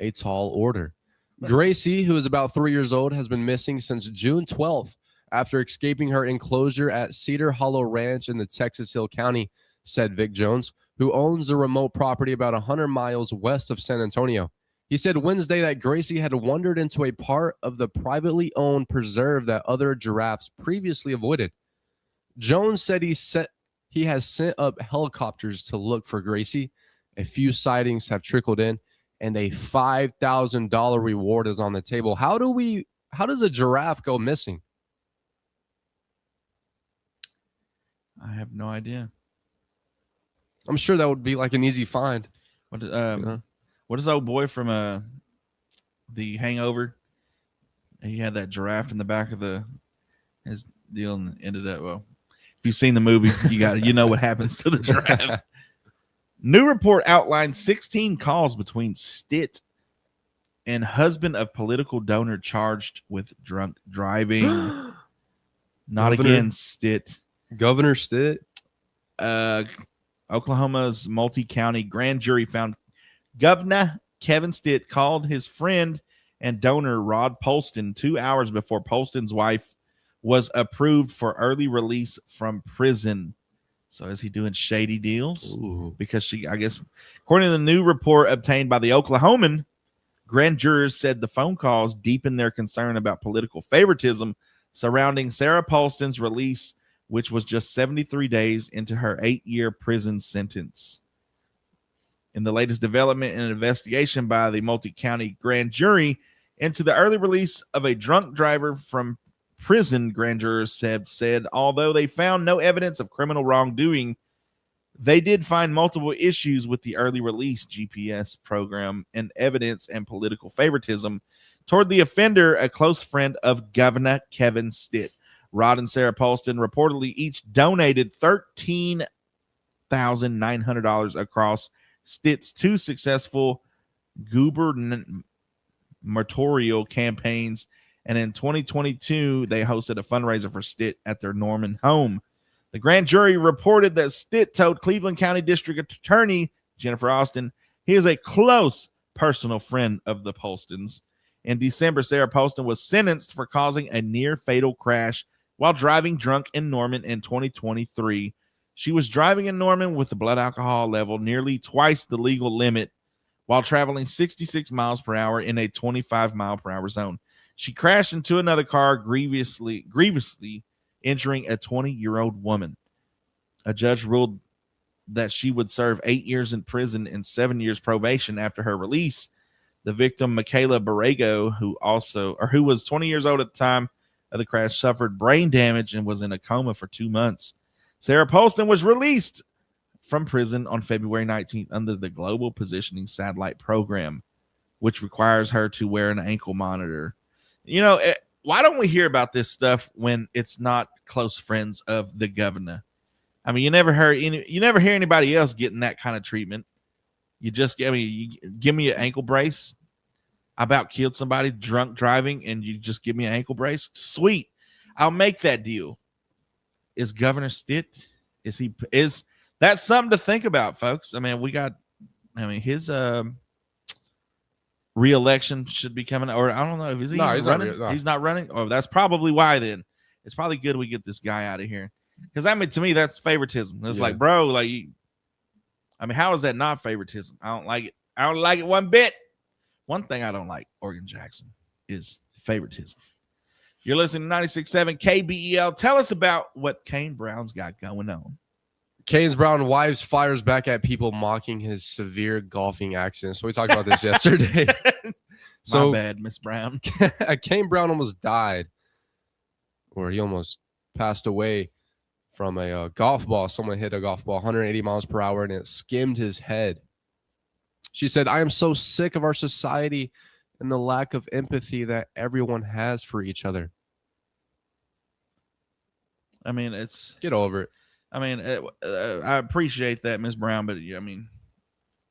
a tall order. Gracie, who is about 3 years old, has been missing since June 12th after escaping her enclosure at Cedar Hollow Ranch in the Texas Hill County, said Vic Jones, who owns a remote property about 100 miles west of San Antonio. He said Wednesday that Gracie had wandered into a part of the privately owned preserve that other giraffes previously avoided. Jones said he has sent up helicopters to look for Gracie. A few sightings have trickled in, and a $5,000 reward is on the table. How does a giraffe go missing? I have no idea. I'm sure that would be like an easy find. What is old boy from the Hangover? He had that giraffe in the back of his deal and ended up, well, if you've seen the movie, you know what happens to the giraffe. New report outlines 16 calls between Stitt and husband of political donor charged with drunk driving. Not Governor, again, Stitt. Governor Stitt. Oklahoma's multi-county grand jury found Governor Kevin Stitt called his friend and donor Rod Polston 2 hours before Polston's wife was approved for early release from prison. So is he doing shady deals? Ooh. Because she, I guess, according to the new report obtained by the Oklahoman, grand jurors said the phone calls deepened their concern about political favoritism surrounding Sarah Polston's release, which was just 73 days into her 8-year prison sentence. In the latest development in an investigation by the multi-county grand jury into the early release of a drunk driver from prison, grand jurors said although they found no evidence of criminal wrongdoing, they did find multiple issues with the early release GPS program and evidence and political favoritism toward the offender, a close friend of Governor Kevin Stitt. Rod and Sarah Polston reportedly each donated $13,900 across Stitt's 2 successful gubernatorial campaigns, and in 2022, they hosted a fundraiser for Stitt at their Norman home. The grand jury reported that Stitt told Cleveland County District Attorney Jennifer Austin he is a close personal friend of the Polstons. In December, Sarah Polston was sentenced for causing a near-fatal crash while driving drunk in Norman in 2023. She was driving in Norman with the blood alcohol level nearly twice the legal limit while traveling 66 miles per hour in a 25-mile-per-hour zone. She crashed into another car, grievously injuring a 20-year-old woman. A judge ruled that she would serve 8 years in prison and 7 years probation after her release. The victim, Michaela Borrego, who was 20 years old at the time of the crash, suffered brain damage and was in a coma for 2 months. Sarah Polston was released from prison on February 19th under the Global Positioning Satellite Program, which requires her to wear an ankle monitor. Why don't we hear about this stuff when it's not close friends of the governor? I mean, you never hear anybody else getting that kind of treatment. You give me an ankle brace. I about killed somebody drunk driving, and you just give me an ankle brace. Sweet, I'll make that deal. Is Governor Stitt? Is that's something to think about, folks? I mean, his re-election should be coming, or I don't know if he's running. He's not running. Oh, that's probably why. Then it's probably good we get this guy out of here, because to me that's favoritism. It's like, bro, how is that not favoritism? I don't like it. I don't like it one bit. One thing I don't like, Oregon Jackson, is favoritism. You're listening to 96.7 KBEL. Tell us about what Kane Brown's got going on. Kane Brown wives fires back at people mocking his severe golfing accident. So we talked about this yesterday. My bad, Miss Brown. Kane Brown almost died, or he almost passed away from a golf ball. Someone hit a golf ball 180 miles per hour, and it skimmed his head. She said, "I am so sick of our society and the lack of empathy that everyone has for each other." I mean, get over it. I mean, I appreciate that, Miss Brown, but I mean,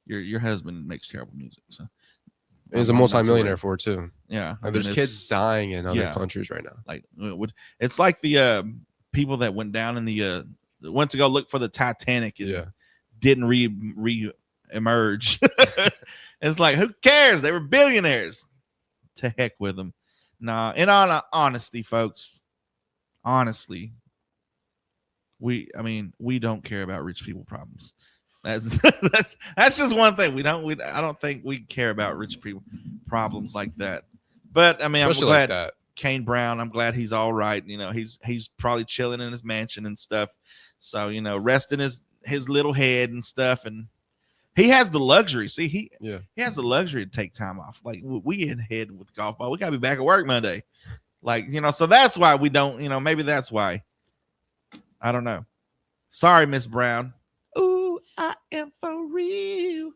your husband makes terrible music, so he's a multi-millionaire for it too. Yeah, there's kids dying in other countries right now. Like, it's like the people that went down in went to go look for the Titanic and didn't re-emerge. It's like, who cares? They were billionaires. To heck with them. Nah, in honesty, folks. Honestly, we don't care about rich people problems. That's just one thing. I don't think we care about rich people problems like that. But I mean, especially I'm glad like Kane Brown, I'm glad he's all right. He's probably chilling in his mansion and stuff. So, resting his little head and stuff. And He has the luxury. See, he Yeah. has the luxury to take time off. Like we in head with golf ball. We gotta be back at work Monday. Like, so that's why we don't, maybe that's why. I don't know. Sorry, Miss Brown. Ooh, I am for real.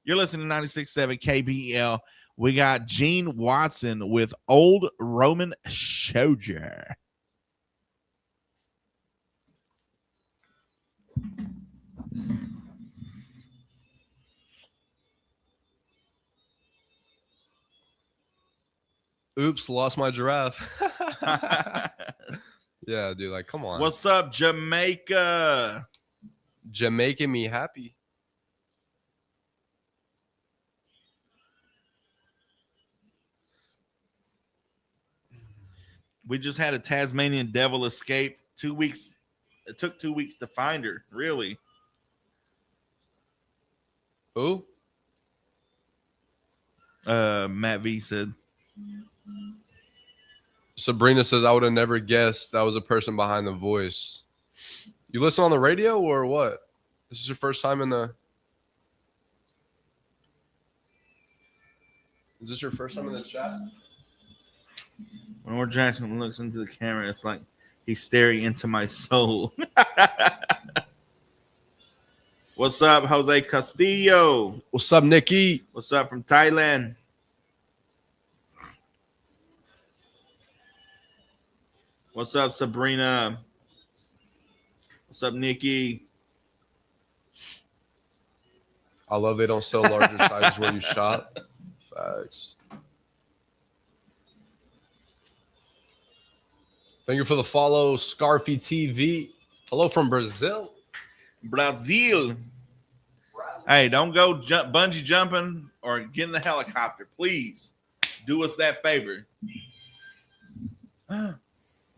You're listening to 96.7 KBL. We got Gene Watson with Old Roman Soldier. Oops, lost my giraffe. Yeah, dude, like, come on. What's up, Jamaica? Jamaica me happy. We just had a Tasmanian devil escape. 2 weeks. It took 2 weeks to find her, really. Who? Matt V said. Sabrina says, I would have never guessed that was a person behind the voice. You listen on the radio or what? This is your first time in the... Is this your first time in the chat? When Lord Jackson looks into the camera, it's like he's staring into my soul. What's up, Jose Castillo? What's up, Nikki? What's up from Thailand? What's up, Sabrina? What's up, Nikki? I love they don't sell larger sizes where you shop. Facts. Thank you for the follow, Scarfy TV. Hello from Brazil. Brazil. Hey, don't go bungee jumping or get in the helicopter. Please do us that favor.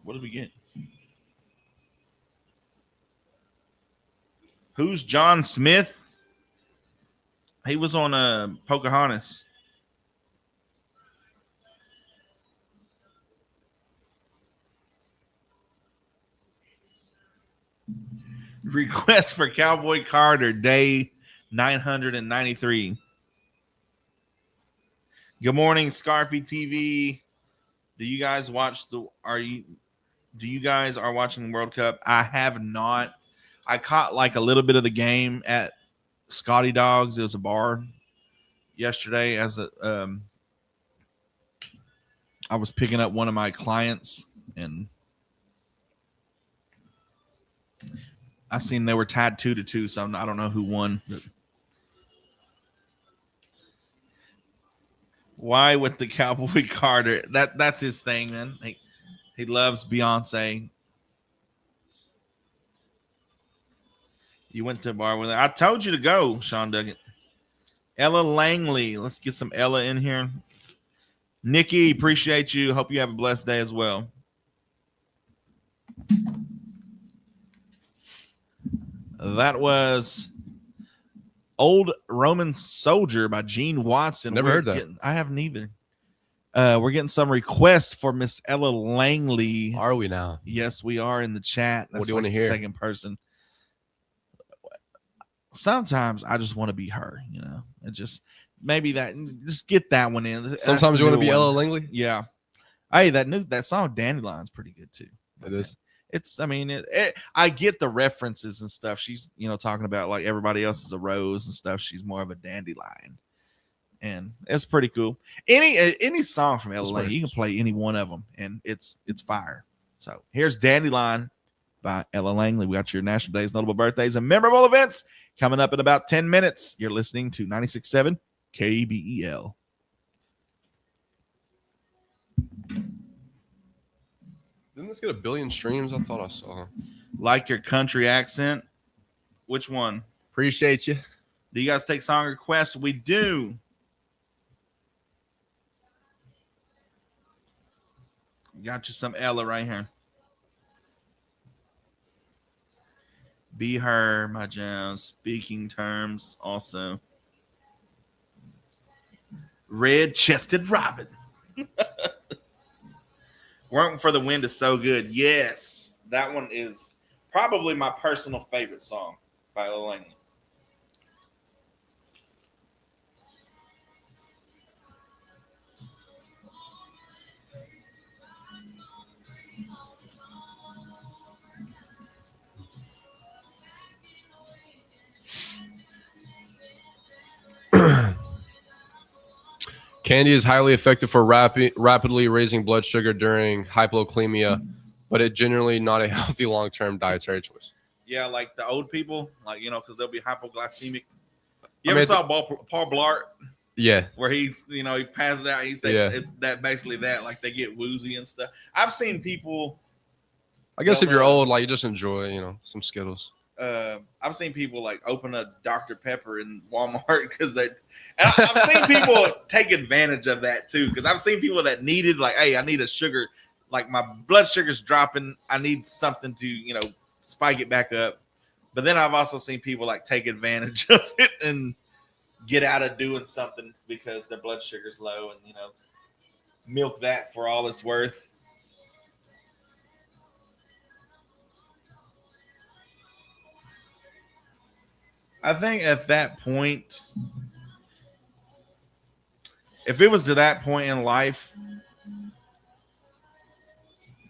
What did we get? Who's John Smith? He was on Pocahontas. Request for Cowboy Carter, day 993. Good morning, Scarfy TV. Do you guys watch do you guys are watching the World Cup? I have not. I caught like a little bit of the game at Scotty Dogs. It was a bar yesterday as I was picking up one of my clients and I seen they were tied 2-2, so I don't know who won. Why with the Cowboy Carter? That's his thing, man. He loves Beyonce. You went to a bar with her. I told you to go, Sean Duggan. Ella Langley. Let's get some Ella in here. Nikki, appreciate you. Hope you have a blessed day as well. That was Old Roman Soldier by Gene Watson. Never heard that. I haven't either. We're getting some requests for Miss Ella Langley. Are we now? Yes, we are in the chat. That's what do you want to hear? Second person. Sometimes I just want to be her, and just maybe just get that one in. Sometimes you want to be Ella Langley? Yeah. Hey, that song Dandelion's pretty good too. It is. I get the references and stuff. She's, talking about like everybody else is a rose and stuff. She's more of a dandelion. And it's pretty cool. Any song from Ella Langley, you can play any one of them and it's fire. So here's Dandelion by Ella Langley. We got your national days, notable birthdays, and memorable events coming up in about 10 minutes. You're listening to 96.7 KBEL. Didn't this get 1 billion streams? I thought I saw. Like your country accent? Which one? Appreciate you. Do you guys take song requests? We do. Got you some Ella right here. Be Her, my jam. Speaking Terms also. Red-Chested Robin. Working for the Wind is so good. Yes, that one is probably my personal favorite song by Ella Langley. Candy is highly effective for rapidly raising blood sugar during hypoglycemia, but it's generally not a healthy long-term dietary choice. Yeah, like the old people, like, because they'll be hypoglycemic. You ever saw Paul Blart? Yeah. Where he's, he passes out. It's that basically that, like they get woozy and stuff. I've seen people. I guess if you're old, like you just enjoy, some Skittles. I've seen people like open a Dr. Pepper in Walmart because they. And I've seen people take advantage of that too, because I've seen people that needed like, hey, I need a sugar, like my blood sugar's dropping. I need something to, spike it back up. But then I've also seen people like take advantage of it and get out of doing something because their blood sugar's low and, milk that for all it's worth. I think at that point, if it was to that point in life,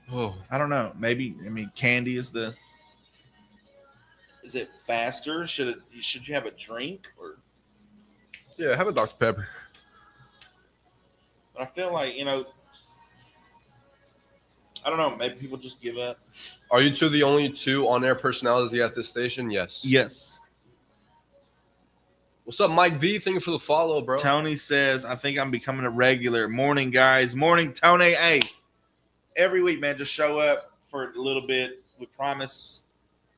I don't know. Maybe, candy is it faster? Should you have a drink or? Yeah, have a Dr. Pepper. But I feel like, I don't know. Maybe people just give up. Are you two the only two on-air personalities at this station? Yes. Yes. What's up, Mike V? Thank you for the follow, bro. Tony says, I think I'm becoming a regular. Morning, guys. Morning, Tony. Hey, every week, man, just show up for a little bit. We promise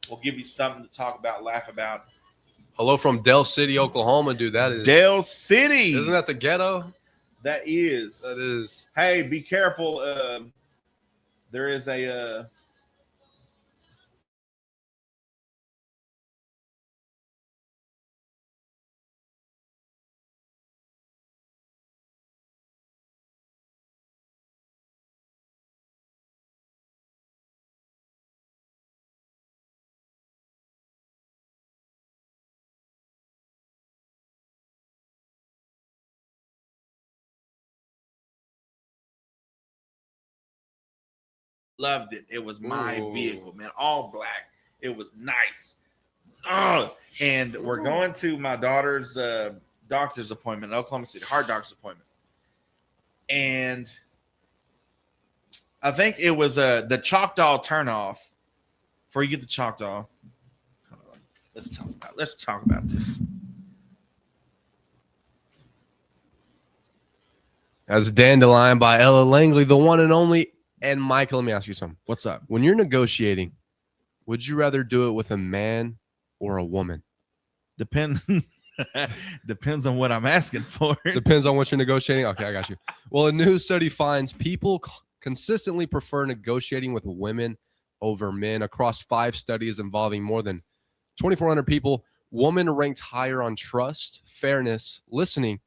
we'll give you something to talk about, laugh about. Hello from Del City, Oklahoma, dude. That is Del City. Isn't that the ghetto? That is. That is. Hey, be careful. There is a loved it. It was my vehicle, man. All black. It was nice. Oh, and we're going to my daughter's doctor's appointment in Oklahoma City, heart doctor's appointment. And I think it was the Choctaw turnoff. Before you get the Choctaw, let's talk about this. As Dandelion by Ella Langley, the one and only. And Micah, let me ask you something. What's up? When you're negotiating, would you rather do it with a man or a woman? Depends on what I'm asking for. Depends on what you're negotiating. Okay, I got you. Well, a new study finds people consistently prefer negotiating with women over men. Across 5 studies involving more than 2,400 people, women ranked higher on trust, fairness, listening,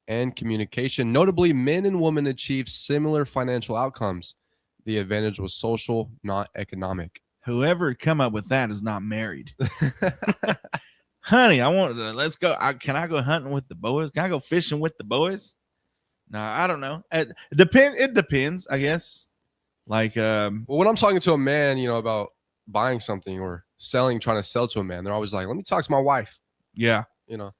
and communication. Notably, men and women achieved similar financial outcomes. The advantage was social, not economic. Whoever come up with that is not married. Honey, let's go. Can I go hunting with the boys? Can I go fishing with the boys? No, I don't know. It depends, I guess. Like, well, when I'm talking to a man, about buying something or trying to sell to a man, they're always like, let me talk to my wife. Yeah. The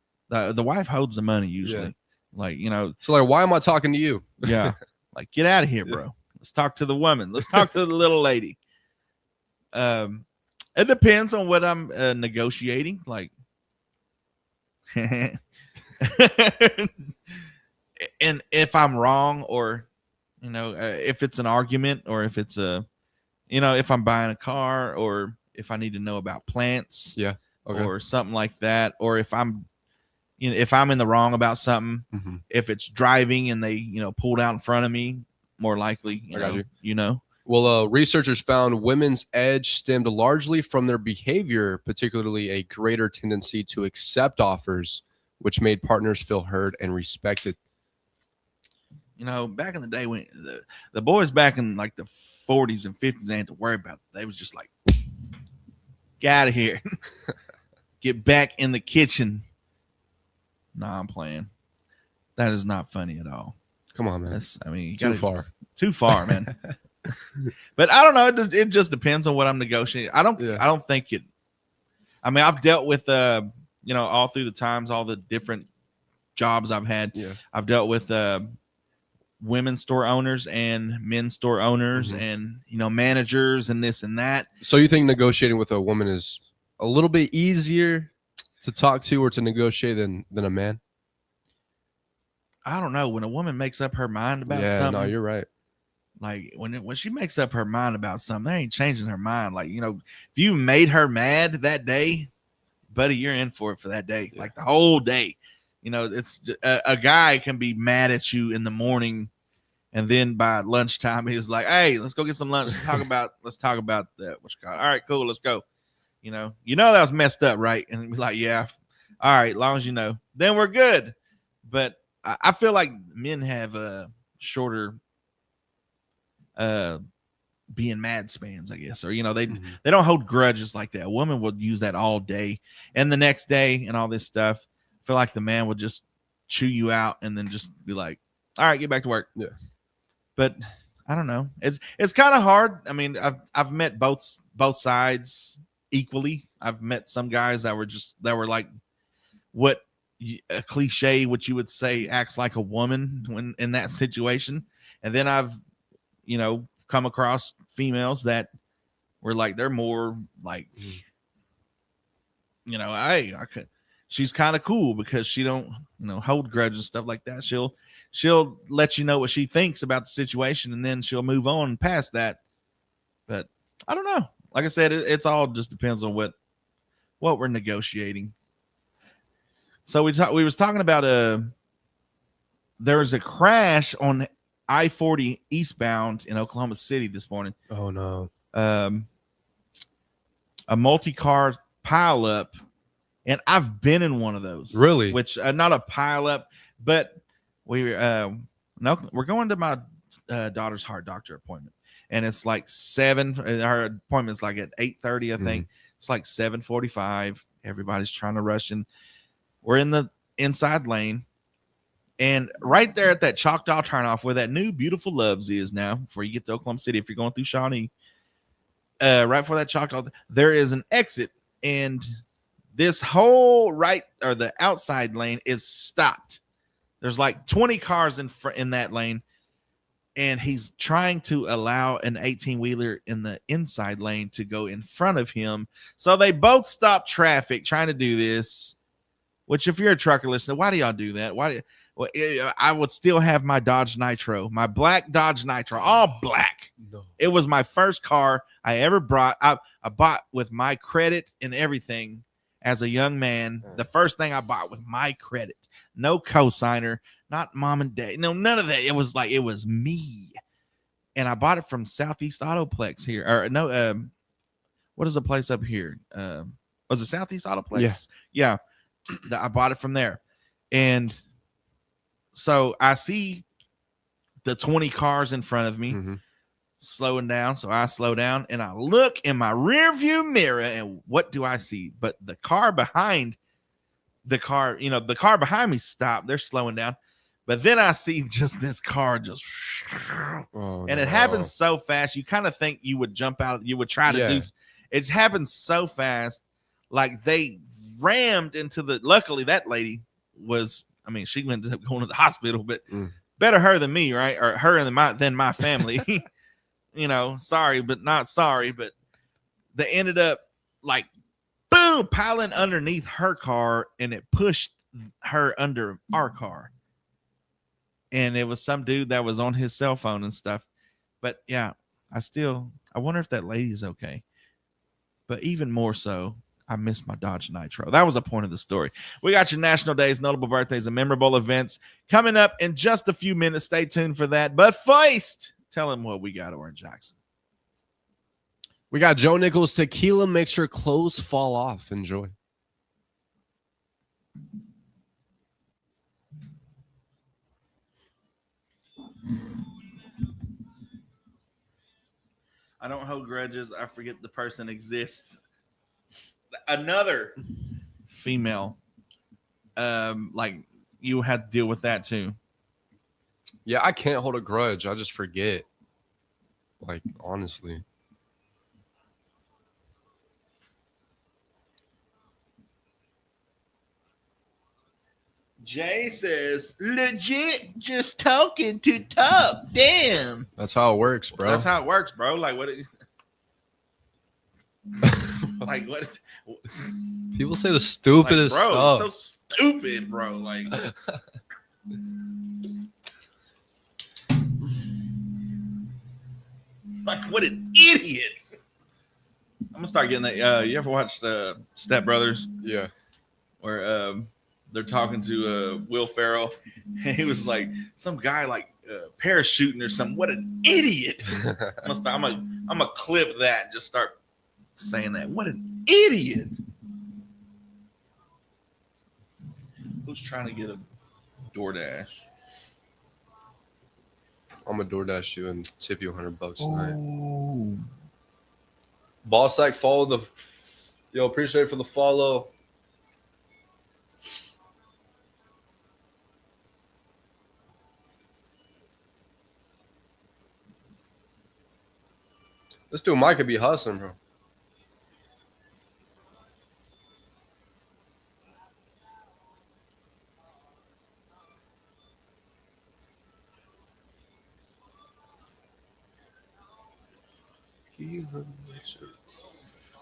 wife holds the money usually. Yeah. Like, So like, why am I talking to you? Yeah. Like, get out of here, bro. Let's talk to the woman. Let's talk to the little lady. It depends on what I'm negotiating. Like, and if I'm wrong, or if it's an argument, or if it's if I'm buying a car, or if I need to know about plants, or something like that, or if I'm if I'm in the wrong about something, if it's driving and they pulled out in front of me, more likely, Well, researchers found women's edge stemmed largely from their behavior, particularly a greater tendency to accept offers, which made partners feel heard and respected. Back in the day when the boys back in like the 40s and 50s, they had to worry about it. They was just like, get out of here. Get back in the kitchen. Nah, I'm playing. That is not funny at all. Come on, man. Too far, man. But I don't know. It just depends on what I'm negotiating. I don't think it. I mean, I've dealt with all through the times, all the different jobs I've had. Yeah. I've dealt with women's store owners and men's store owners and managers and this and that. So you think negotiating with a woman is a little bit easier to talk to or to negotiate than a man? I don't know. When a woman makes up her mind about Yeah, something, no, you're right. like when she makes up her mind about something, they ain't changing her mind. Like, if you made her mad that day, buddy, you're in for it for that day, like the whole day. It's a guy can be mad at you in the morning, and then by lunchtime he's like, "Hey, let's go get some lunch. Let's talk about that. What you call it? All right, cool, let's go." That was messed up, right? And be like, "Yeah, all right, as long as then we're good." But I feel like men have a shorter being mad spans, I guess, or they don't hold grudges like that. A woman would use that all day and the next day and all this stuff. I feel like the man would just chew you out and then just be like, "All right, get back to work." Yeah. But I don't know. It's kind of hard. I mean, I've met both sides equally. I've met some guys that were like what a cliche, what you would say acts like a woman when in that situation. And then I've, come across females that were like, they're more like, hey, she's kind of cool because she don't, hold grudges and stuff like that. She'll let you know what she thinks about the situation and then she'll move on past that. But I don't know. Like I said, it's all just depends on what we're negotiating. So we was talking about there was a crash on I-40 eastbound in Oklahoma City this morning. Oh no. A multi-car pileup, and I've been in one of those. Really? Which not a pileup, but we're going to my daughter's heart doctor appointment, and it's like 7. Our appointment's like at 8:30, I think. It's like 7:45. Everybody's trying to rush in. We're in the inside lane, and right there at that Choctaw turnoff where that new beautiful Loves is now, before you get to Oklahoma City, if you're going through Shawnee, right before that Choctaw, there is an exit, and this whole right or the outside lane is stopped. There's like 20 cars in that lane, and he's trying to allow an 18-wheeler in the inside lane to go in front of him. So they both stop traffic trying to do this. Which, if you're a trucker listener, why do y'all do that? I would still have my Dodge Nitro, my black Dodge Nitro, all black. No. It was my first car I ever bought. I bought with my credit and everything as a young man. The first thing I bought with my credit, no cosigner, not mom and dad, no, none of that. It was like it was me, and I bought it from Southeast Autoplex here, or no, what is the place up here? Was it Southeast Autoplex? Yeah. I bought it from there. And so I see the 20 cars in front of me slowing down. So I slow down and I look in my rear view mirror, and what do I see? But the car behind the car behind me stopped. They're slowing down. But then I see just this car just, it happens so fast. You kind of think you would jump out. You would try to do. It happens so fast. Like they rammed into luckily that lady was, she went up going to the hospital, but better her than me, right? Or her than my family. Sorry, but not sorry. But they ended up like boom, piling underneath her car, and it pushed her under our car. And it was some dude that was on his cell phone and stuff. But yeah, I wonder if that lady's okay. But even more so, I missed my Dodge Nitro. That was the point of the story. We got your national days, notable birthdays, and memorable events coming up in just a few minutes. Stay tuned for that. But first, tell him what we got, Oran Jackson. We got Joe Nichols Tequila makes your clothes fall off. Enjoy. I don't hold grudges. I forget the person exists. Another female, like you had to deal with that too. Yeah, I can't hold a grudge. I just forget. Like, honestly. Jay says, legit just talking to talk. Damn. That's how it works, bro. That's how it works, bro. Like, what? Like, what? People say the stupidest like, bro, stuff. it's so stupid, bro. Like, like, what an idiot. I'm going to start getting that. You ever watched Step Brothers? Yeah. Where they're talking to Will Ferrell, and he was like, some guy like parachuting or something. What an idiot! I'm gonna clip that and just start saying that. What an idiot! Who's trying to get a DoorDash? I'm gonna DoorDash you and tip you $100 tonight. Oh. Bossack, follow the. Yo, appreciate it for the follow. This dude Micah be hustling, bro.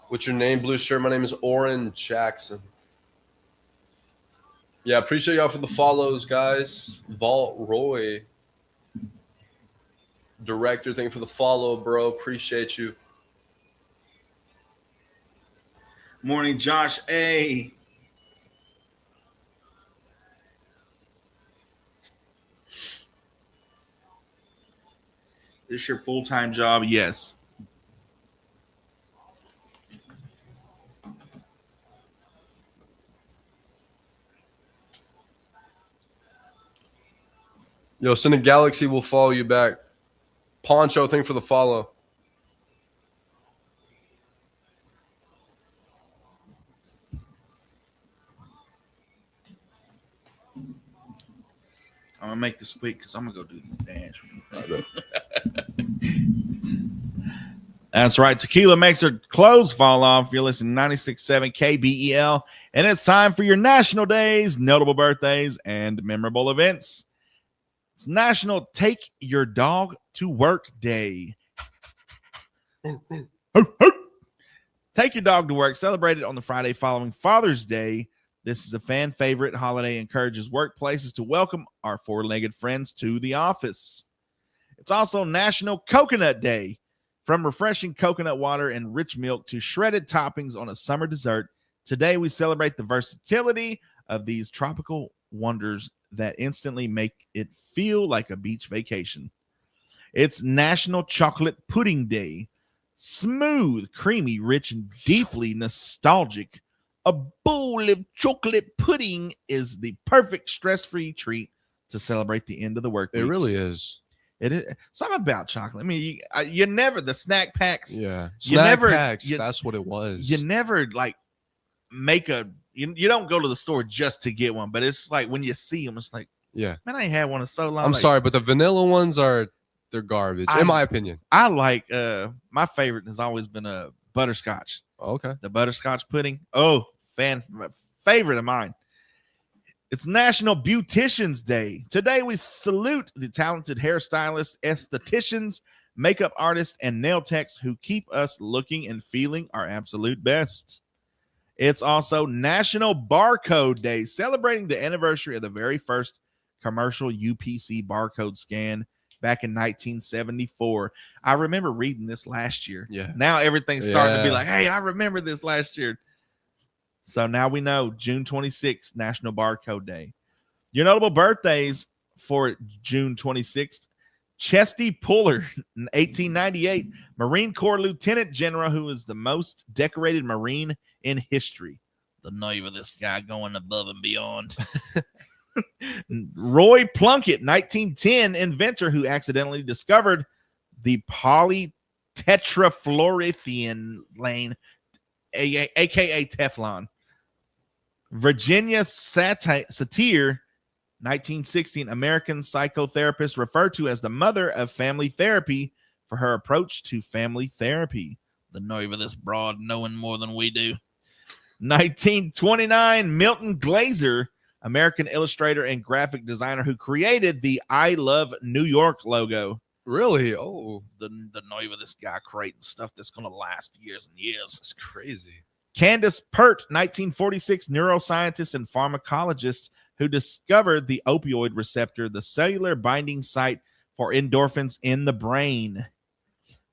What's your name, blue shirt? My name is Oran Jackson. Yeah, appreciate y'all for the follows, guys. Vault Roy, director, thank you for the follow, bro. Appreciate you. Morning, Josh A. This your full-time job? Yes. Yo, Cynic Galaxy will follow you back. Poncho, thank you for the follow. I'm gonna make this quick because I'm gonna go do the dash. That's right. Tequila makes her clothes fall off. You're listening to 96.7 KBEL, and it's time for your national days, notable birthdays, and memorable events. It's National Take Your Dog to Work Day. Take your dog to work, celebrated on the Friday following Father's Day. This is a fan favorite holiday, encourages workplaces to welcome our four-legged friends to the office. It's also National Coconut Day. From refreshing coconut water and rich milk to shredded toppings on a summer dessert, today we celebrate the versatility of these tropical wonders that instantly make it feel like a beach vacation. It's National Chocolate Pudding Day. Smooth, creamy, rich, and deeply nostalgic. A bowl of chocolate pudding is the perfect stress-free treat to celebrate the end of the work week. It really is. It is something about chocolate. I mean, you never the snack packs. Yeah, snack packs. That's what it was. You never like make you don't go to the store just to get one, but it's like when you see them, it's like, yeah, man, I ain't had one in so long. I'm sorry, but the vanilla ones they're garbage, in my opinion. I like my favorite has always been a butterscotch. Okay, the butterscotch pudding. Oh, favorite of mine. It's National Beauticians Day. Today, we salute the talented hairstylists, estheticians, makeup artists, and nail techs who keep us looking and feeling our absolute best. It's also National Barcode Day, celebrating the anniversary of the very first commercial UPC barcode scan back in 1974. I remember reading this last year. Yeah. Now everything's starting to be like, hey, I remember this last year. So now we know June 26th, National Barcode Day. Your notable birthdays for June 26th. Chesty Puller, in 1898, Marine Corps Lieutenant General, who is the most decorated Marine in history. The name of this guy going above and beyond. Roy Plunkett, 1910, inventor who accidentally discovered the polytetrafluorethane lane, aka Teflon. Virginia Satir, 1916, American psychotherapist referred to as the mother of family therapy for her approach to family therapy. The nerve of this broad knowing more than we do. 1929, Milton Glaser, American illustrator and graphic designer who created the I Love New York logo. Really? Oh, The noise of this guy creating stuff that's going to last years and years. that's crazy. Candace Pert, 1946 neuroscientist and pharmacologist who discovered the opioid receptor, the cellular binding site for endorphins in the brain.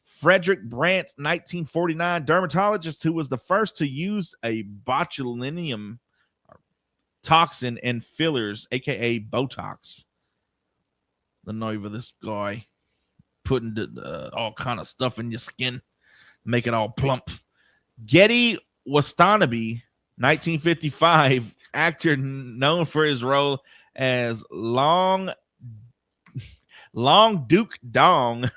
Frederick Brandt, 1949 dermatologist who was the first to use a botulinum toxin in fillers, aka Botox. The noise of this guy putting all kind of stuff in your skin, make it all plump. Getty Watanabe, 1955 actor known for his role as Long Duke Dong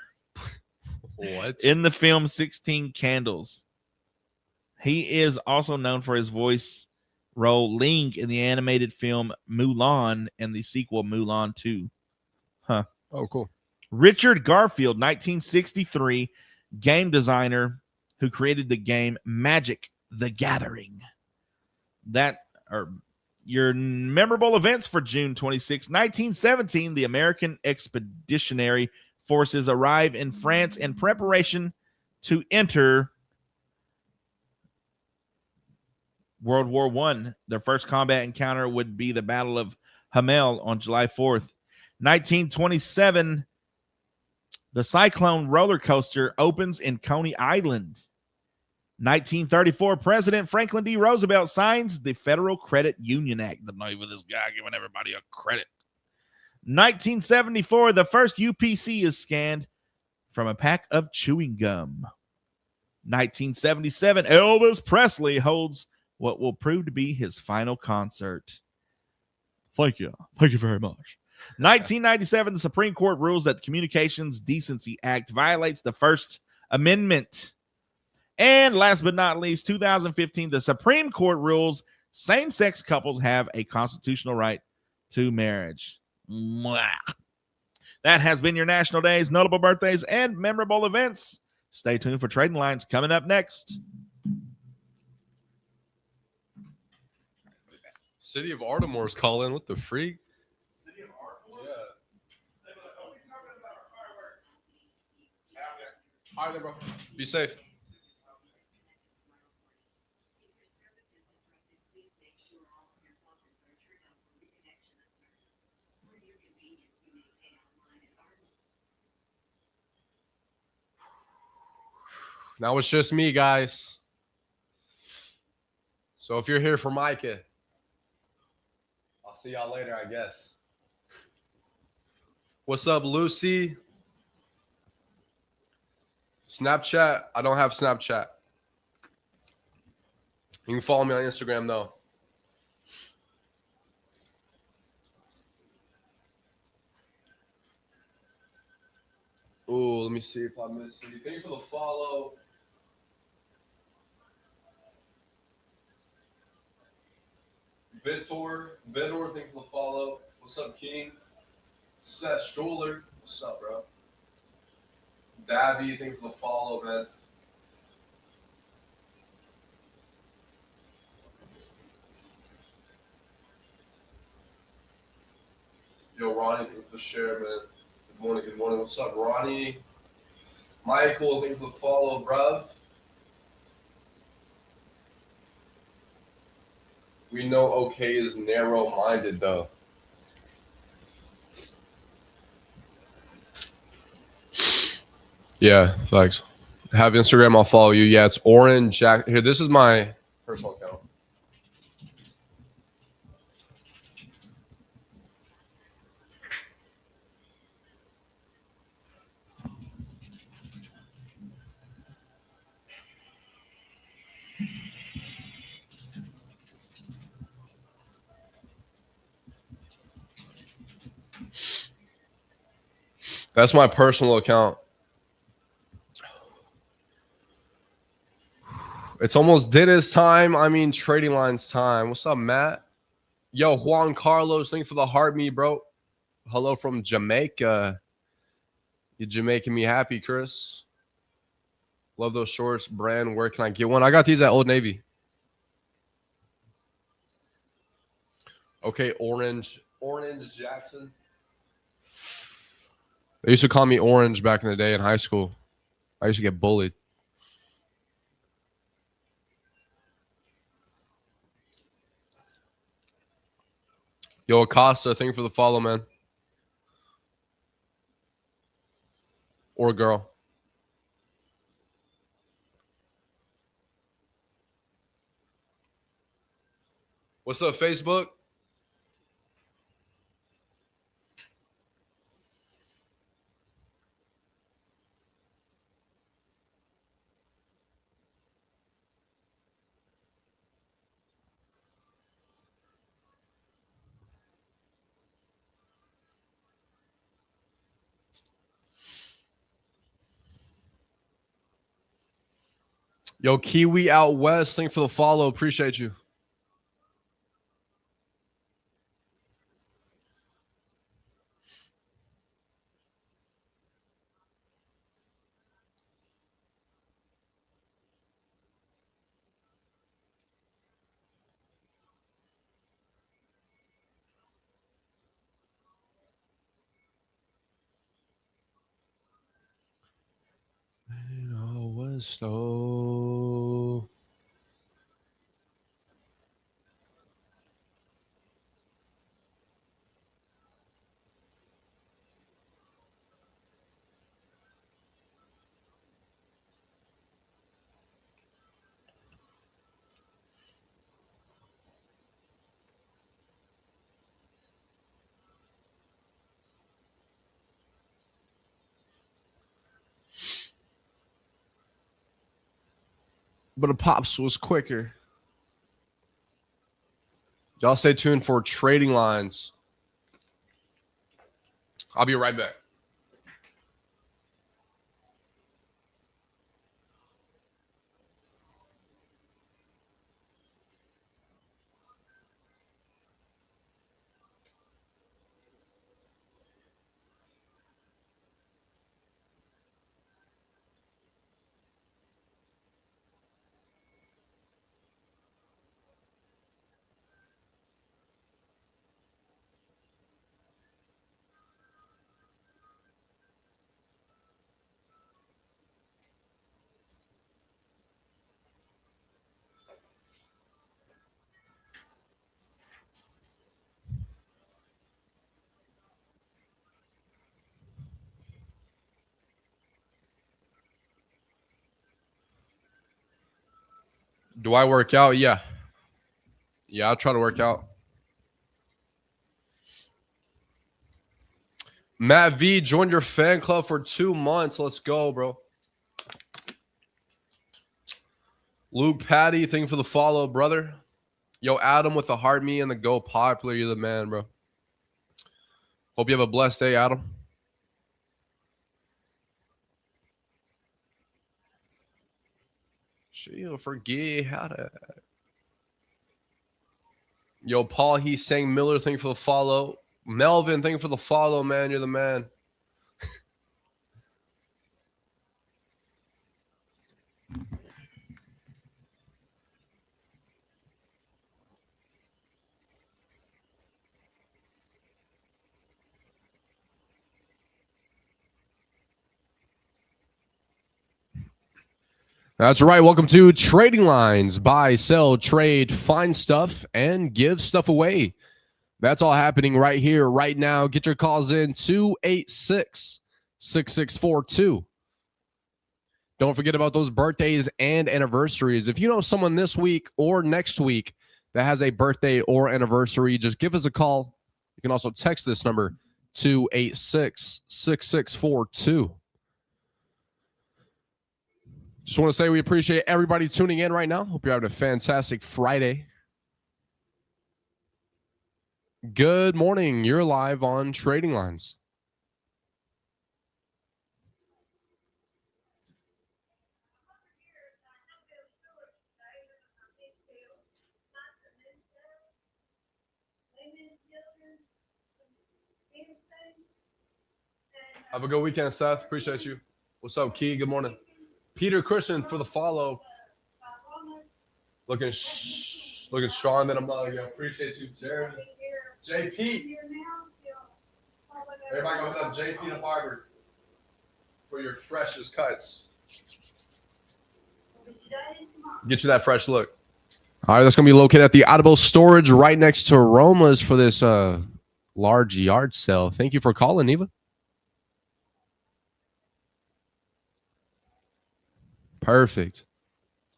What? in the film 16 Candles. He is also known for his voice role Ling in the animated film Mulan and the sequel Mulan 2. Huh. Oh, cool. Richard Garfield, 1963, game designer who created the game Magic: The Gathering. That are your memorable events for June 26, 1917. The American Expeditionary Forces arrive in France in preparation to enter World War I. Their first combat encounter would be the Battle of Hamel on July 4th. 1927, the Cyclone roller coaster opens in Coney Island. 1934, President Franklin D. Roosevelt signs the Federal Credit Union Act. The name of this guy giving everybody a credit. 1974, the first UPC is scanned from a pack of chewing gum. 1977, Elvis Presley holds what will prove to be his final concert. Thank you. Thank you very much. 1997, the Supreme Court rules that the Communications Decency Act violates the First Amendment. And last but not least, 2015, the Supreme Court rules same-sex couples have a constitutional right to marriage. Mwah. That has been your National Days, notable birthdays, and memorable events. Stay tuned for Trading Lines coming up next. City of Ardmore's calling. What the freak? City of Ardmore? Yeah. They're like, oh, we're talking about our fireworks. All right, then, bro. Be safe. Now it's just me, guys. So if you're here for Micah, I'll see y'all later, I guess. What's up, Lucy? Snapchat? I don't have Snapchat. You can follow me on Instagram, though. Ooh, let me see if I missed anything. Thank you for the follow. Vidor, thank you for the follow. What's up, King? Seth Stroller, what's up, bro? Davy, thank you for the follow, man. Yo, Ronnie, thank you for the share, man. Good morning. What's up, Ronnie? Michael, thank you for the follow, bruv. We know OK is narrow-minded, though. Yeah, thanks. Have Instagram, I'll follow you. Yeah, it's Oran Jack. Here, this is my personal account. That's my personal account. It's almost dinner's time. I mean, Trading Lines time. What's up, Matt? Yo, Juan Carlos, thank you for the heart me, bro. Hello from Jamaica. You're making me happy, Chris. Love those shorts. Brand, where can I get one? I got these at Old Navy. Okay, Orange Jackson. They used to call me Orange back in the day in high school. I used to get bullied. Yo, Acosta, thank you for the follow, man. Or girl. What's up, Facebook? Yo, Kiwi out west, thank you for the follow. Appreciate you. So but a Pops was quicker. Y'all stay tuned for trading lines. I'll be right back. Do I work out? Yeah. Yeah, I'll try to work out. Matt V joined your fan club for 2 months. Let's go, bro. Luke Patty, thank you for the follow, brother. Yo, Adam with the heart me and the go popular. You're the man, bro. Hope you have a blessed day, Adam. She'll forget how to. Yo, Paul, he's saying Miller, thank you for the follow. Melvin, thank you for the follow, man. You're the man. That's right. Welcome to Trading Lines. Buy, sell, trade, find stuff, and give stuff away. That's all happening right here, right now. Get your calls in 286-6642. Don't forget about those birthdays and anniversaries. If you know someone this week or next week that has a birthday or anniversary, just give us a call. You can also text this number, 286-6642. Just want to say we appreciate everybody tuning in right now. Hope you're having a fantastic Friday. Good morning. You're live on Trading Lines. Have a good weekend, Seth. Appreciate you. What's up, Key? Good morning. Peter Christian for the follow. Looking strong than a mug. I appreciate you, Jared. JP. Everybody go hit up JP the barber for your freshest cuts. Get you that fresh look. All right, that's going to be located at the Audible Storage right next to Roma's for this large yard sale. Thank you for calling, Eva. Perfect.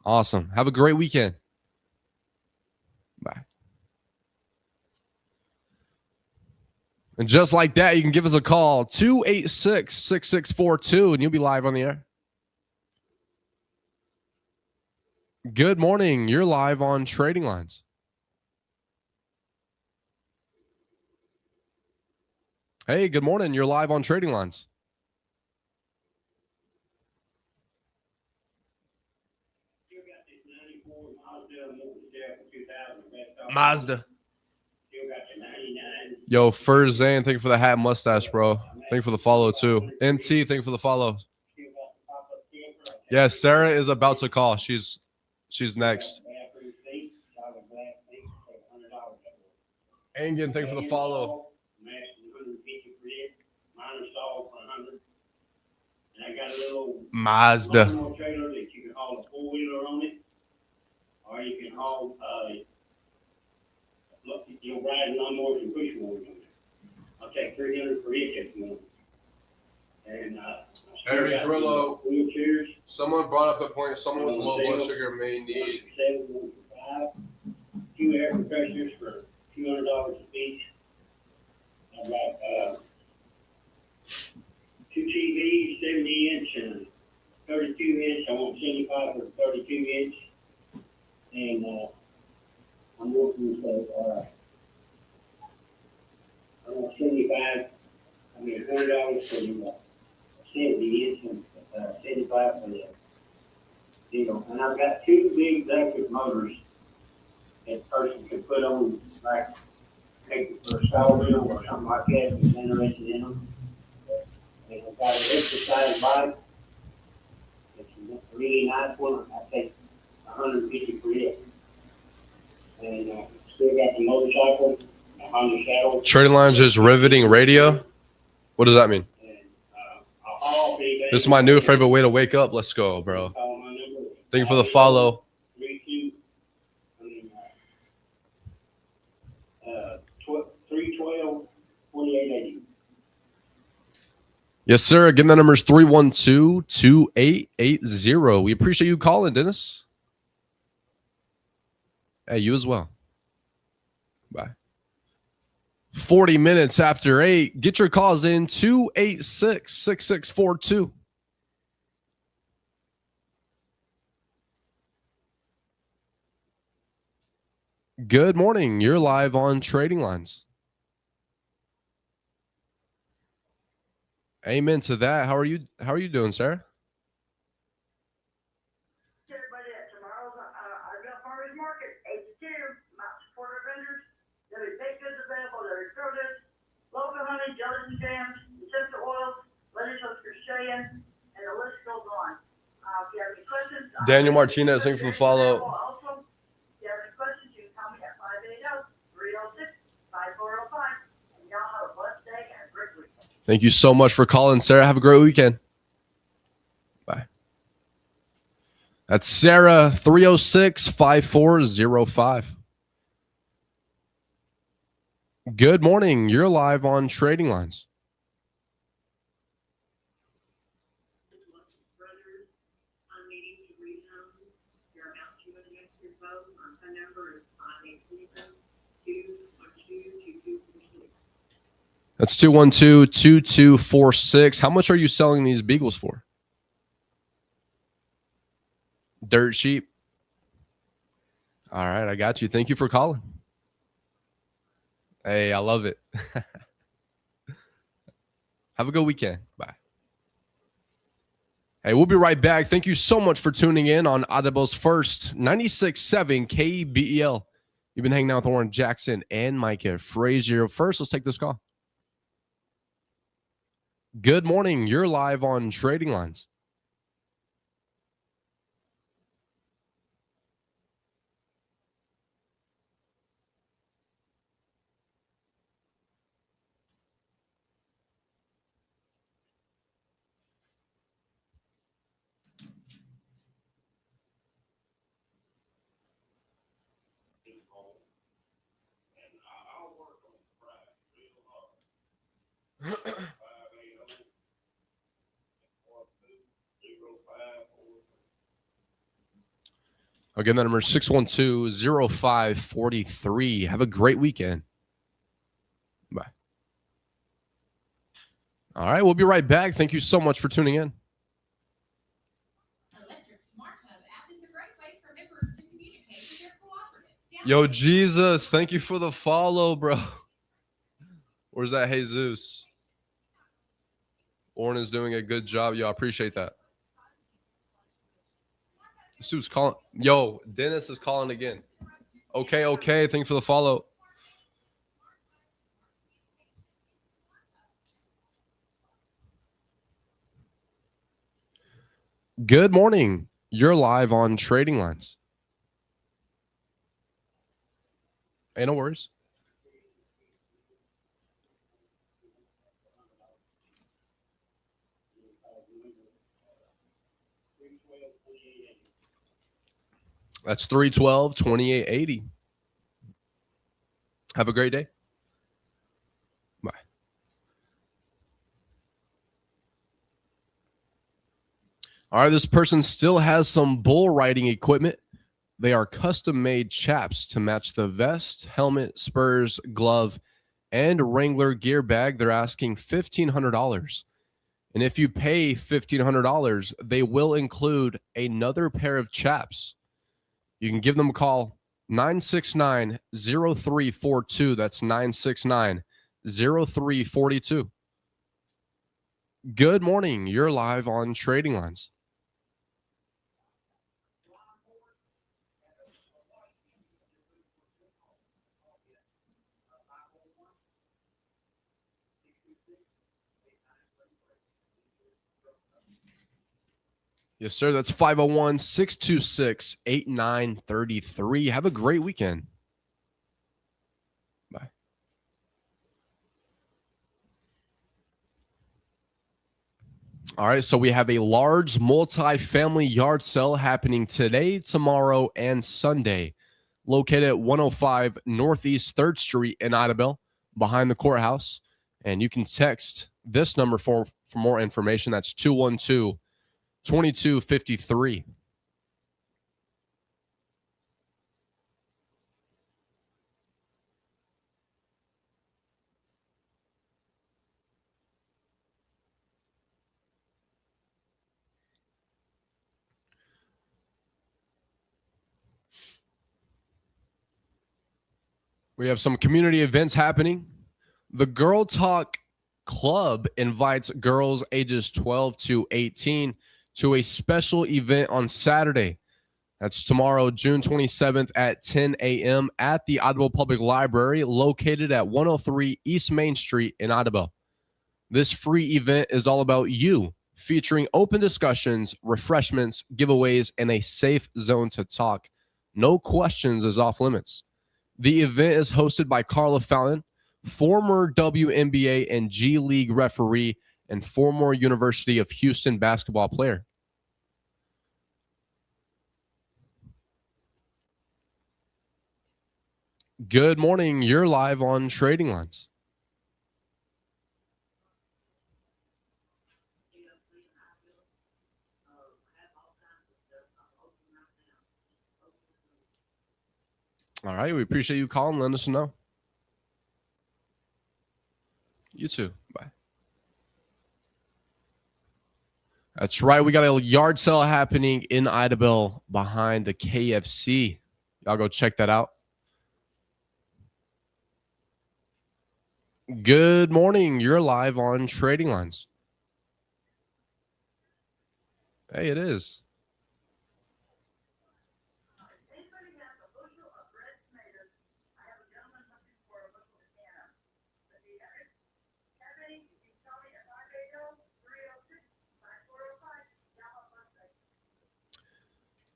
Awesome. Have a great weekend. Bye. And just like that, you can give us a call, 286-6642, and you'll be live on the air. Good morning. You're live on Trading Lines. Hey, good morning. You're live on Trading Lines. Mazda. Yo, Ferzan, thank you for the hat and mustache, bro. Thank you for the follow, too. NT, thank you for the follow. Yeah, Sarah is about to call. She's next. Angan, thank you for the follow. Mazda. Or you can haul you'll ride lawnmowers and push mowers on there. I'll take $300 for each if you want. And Harry Grillo. Wheelchairs. Someone brought up a point. Someone with low blood sugar may need 2 air compressors for $200 a piece. I've got 2 TVs, 70-inch and 32-inch. I want 75 for 32-inch. And I'm working with I want $100 for the 70-inch and 75 for the deal. And I've got 2 big electric motors that a person can put on, like, take for a saw wheel or something like that, if he's interested in them. And I've got an exercise bike. It's a really nice one. I take $150 for it. And still got the motorcycle, the Honda Shadow. Trading Lines is riveting radio. What does that mean? And, This is my new favorite way to wake up. Let's go, bro. Thank you for the follow. 312-2880. Yes, sir. Again, that number is 312-2880. We appreciate you calling, Dennis. Hey, you as well. Bye. 40 minutes after 8. Get your calls in, 286-6642. Good morning. You're live on Trading Lines. Amen to that. How are you doing, Sarah? Everybody at tomorrow's I've got farmers market 8 to 2. Mount supporter vendors. There's baked goods available. There's produce, local honey, jellies and jams, essential oils, lettuce, Australian, and the list goes on. If you have any questions, Daniel Martinez, thank you for the follow. Also, if you have any questions, you can call me at 580-306-5405. And y'all have a blessed day and a great week. Thank you so much for calling, Sarah. Have a great weekend. Bye. That's Sarah, 306-5405. Good morning. You're live on Trading Lines. That's 212-2246. How much are you selling these beagles for? Dirt cheap. All right, I got you. Thank you for calling. Hey, I love it. Have a good weekend. Bye. Hey, we'll be right back. Thank you so much for tuning in on Audible's first 96.7 KBEL. You've been hanging out with Oran, Jackson, and Micah. Frazier. First, let's take this call. Good morning. You're live on Trading Lines. Again, that number is 612-0543. Have a great weekend. Bye. All right, we'll be right back. Thank you so much for tuning in. Yo, Jesus, thank you for the follow, bro. Where's that Jesus? Oran is doing a good job. Yo, I appreciate that. This dude's calling. Yo, Dennis is calling again. Okay. Thank you for the follow. Good morning. You're live on Trading Lines. Hey, no worries. That's 312-2880. Have a great day. Bye. All right, this person still has some bull riding equipment. They are custom-made chaps to match the vest, helmet, spurs, glove, and Wrangler gear bag. They're asking $1,500. And if you pay $1,500, they will include another pair of chaps. You can give them a call, 969-0342. That's 969-0342. Good morning. You're live on Trading Lines. Yes, sir. That's 501-626-8933. Have a great weekend. Bye. All right, so we have a large multi-family yard sale happening today, tomorrow, and Sunday, located at 105 Northeast 3rd Street in Idabel, behind the courthouse. And you can text this number for more information. That's 212-2253. We have some community events happening. The Girl Talk Club invites girls ages 12 to 18 to a special event on Saturday. That's tomorrow, June 27th at 10 a.m. at the Idabel Public Library, located at 103 East Main Street in Idabel. This free event is all about you, featuring open discussions, refreshments, giveaways, and a safe zone to talk. No questions is off limits. The event is hosted by Carla Fountain, former WNBA and G League referee and former University of Houston basketball player. Good morning. You're live on Trading Lines. All right. We appreciate you calling. Let us know. You too. Bye. That's right. We got a yard sale happening in Idabel behind the KFC. Y'all go check that out. Good morning. You're live on Trading Lines. Hey, it is.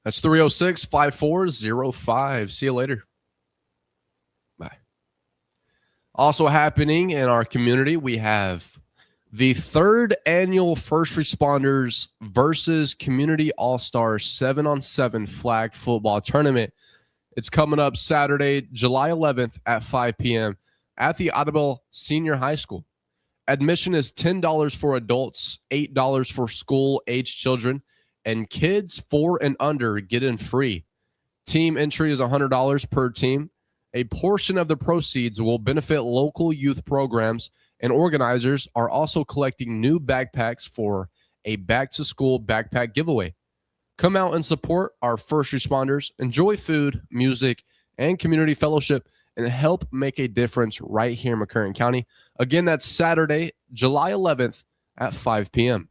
That's 306-5405. See you later. Bye. Also happening in our community, we have the 3rd annual First Responders versus Community All-Stars 7-on-7 flag football tournament. It's coming up Saturday, July 11th at 5 p.m. at the Idabel Senior High School. Admission is $10 for adults, $8 for school-age children, and kids 4 and under get in free. Team entry is $100 per team. A portion of the proceeds will benefit local youth programs, and organizers are also collecting new backpacks for a back-to-school backpack giveaway. Come out and support our first responders, enjoy food, music, and community fellowship, and help make a difference right here in McCurtain County. Again, that's Saturday, July 11th at 5 p.m.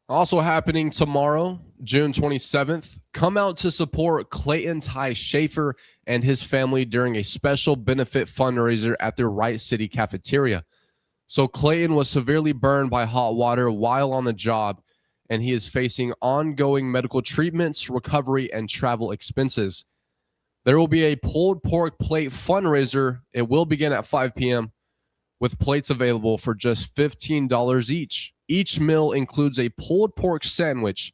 Also happening tomorrow, June 27th, come out to support Clayton Ty Schaefer and his family during a special benefit fundraiser at the Wright City Cafeteria. So Clayton was severely burned by hot water while on the job, and he is facing ongoing medical treatments, recovery, and travel expenses. There will be a pulled pork plate fundraiser. It will begin at 5 p.m. with plates available for just $15 each. Each meal includes a pulled pork sandwich,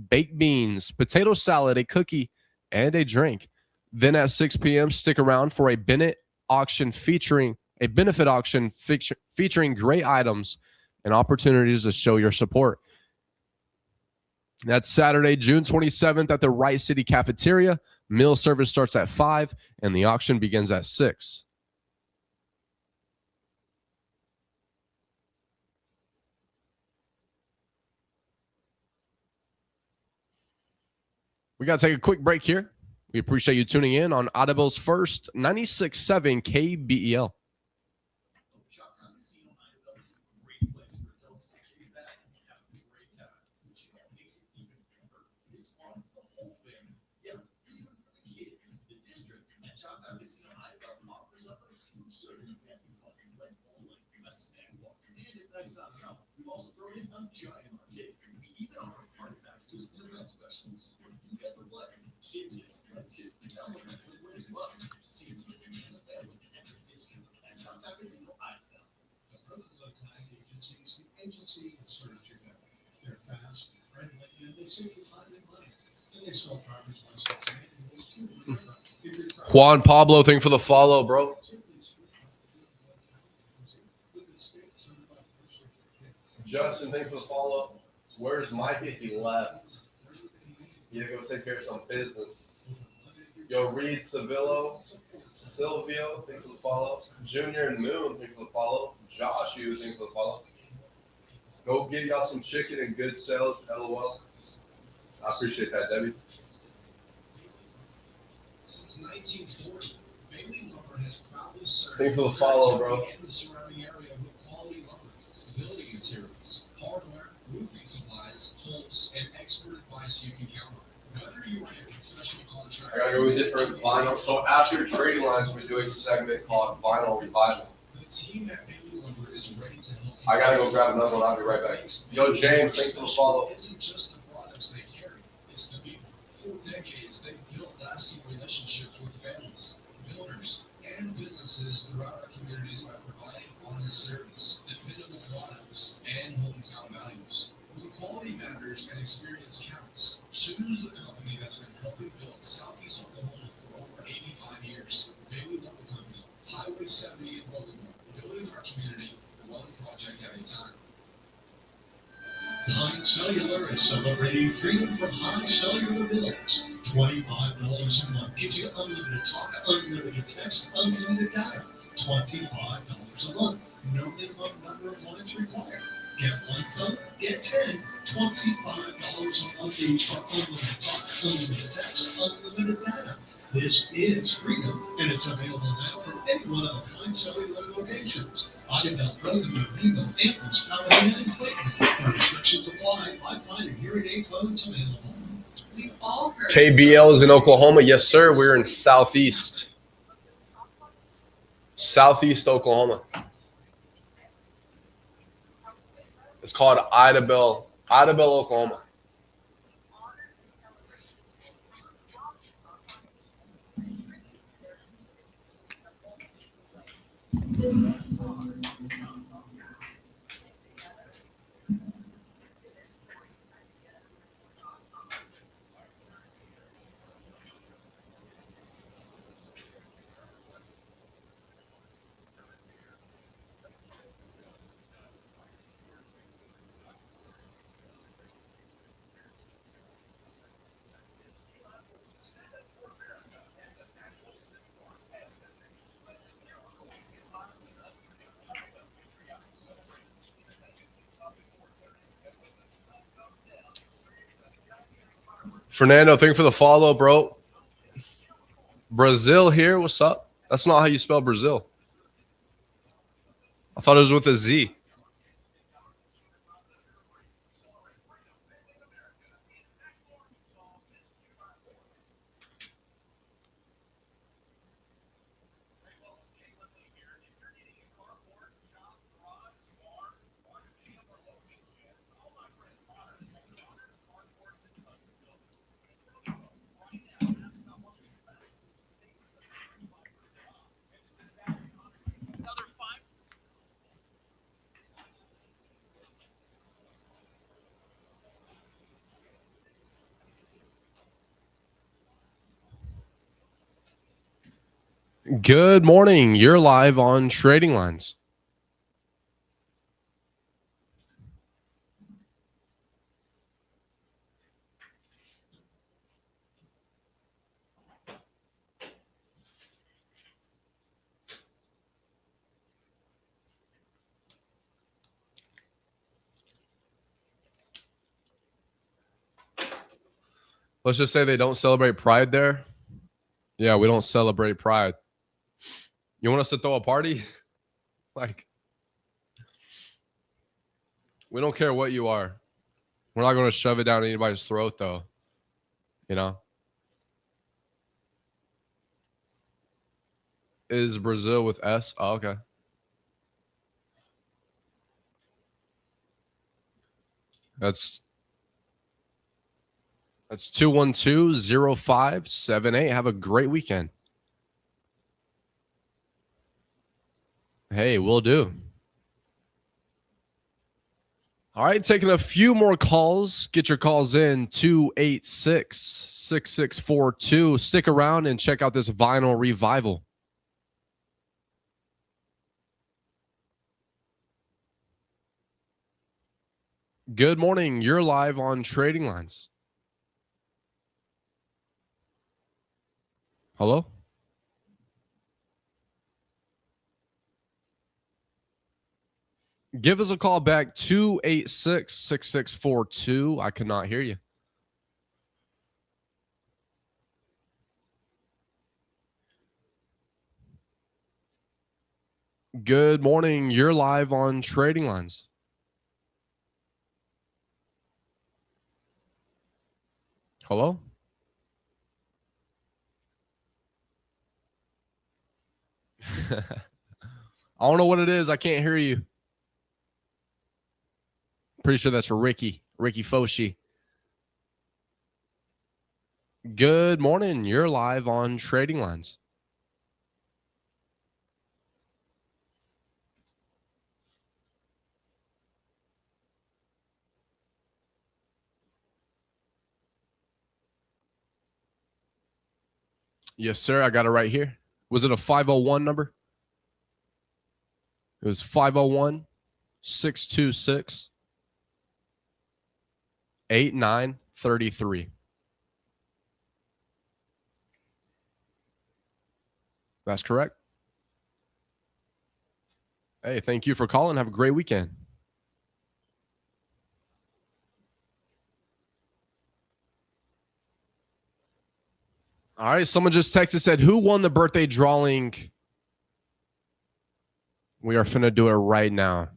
baked beans, potato salad, a cookie, and a drink. Then at 6 p.m., stick around for a benefit auction featuring great items and opportunities to show your support. That's Saturday, June 27th at the Wright City Cafeteria. Meal service starts at 5 and the auction begins at 6. We got to take a quick break here. We appreciate you tuning in on Audible's first 96.7 KBEL. We've also thrown in a giant arcade. We even offer party packages and event specials. You get to play. Kids get to play too. That's what we're doing to us. See you and the family and your discount at Shoptime Casino Idle. The Brotherhood Tag Agency is the agency that serves your family. They're fast, friendly, and they save you time and money. And they sell driver's license manuals too. Juan Pablo, thank you for the follow, bro. Justin, thanks for the follow-up. Where's Micah? He left. He had to go take care of some business. Yo, Reed Silvio, thanks for the follow. Junior and Moon, thanks for the follow. Josh, you, thanks for the follow. Go get y'all some chicken and good sales, LOL. I appreciate that, Debbie. Since 1940, Bailey Lumber has proudly served Thanks for the follow, bro. and the surrounding area with quality lumber, building materials, hardware, roofing supplies, tools, and expert advice you can count on. Whether you are a professional contractor, I gotta go with different vinyl. So after trading lines, we do a segment called Vinyl Revival. the team at Bailey Lumber is ready to help. I gotta go grab another one. I'll be right back. Yo, James, thanks for the follow. Isn't just the products they carry, it's the people. For decades, they've built lasting relationships with families, builders, and businesses throughout our communities by providing honest service, dependable products, and hometown values. When quality matters and experience counts, choose the company that's been helping build Southeast Oklahoma for over 85 years. Bailey Lumber Company, Highway 70 in Baltimore, building our community one project at a time. High Cellular is celebrating freedom from high cellular bills. $25 a month gives you unlimited talk, unlimited text, unlimited data. $25 a month. No minimum number of lines required. Get one phone, get 10. $25 a month each for unlimited talk, unlimited text, unlimited data. This is freedom, and it's available now from any one of the Pine Cellular locations. Idle, Rogan, Remo, Athens, Tallahassee, and Clayton. Restrictions apply. Wi-Fi and hearing aid phones available. We've all heard. KBL is in Oklahoma. Yes, sir. We're in Southeast Oklahoma. It's called Idabel, Oklahoma. Fernando, thank you for the follow, bro. Brazil here. What's up? That's not how you spell Brazil. I thought it was with a Z. Good morning. You're live on Trading Lines. Let's just say they don't celebrate Pride there. Yeah, we don't celebrate Pride. You want us to throw a party? Like, we don't care what you are. We're not going to shove it down anybody's throat, though. You know? Is Brazil with S? Oh, okay. That's 212-0578. Have a great weekend. Hey, will do. All right, taking a few more calls. Get your calls in, 286-6642. Stick around and check out this vinyl revival. Good morning. You're live on Trading Lines. Hello? Give us a call back, 286-6642. I could not hear you. Good morning. You're live on Trading Lines. Hello? I don't know what it is. I can't hear you. Pretty sure that's Ricky Foshi. Good morning. You're live on Trading Lines. Yes, sir. I got it right here. Was it a 501 number? It was 501-626-8933. That's correct. Hey, thank you for calling. Have a great weekend. All right, someone just texted, said, who won the birthday drawing? We are finna do it right now.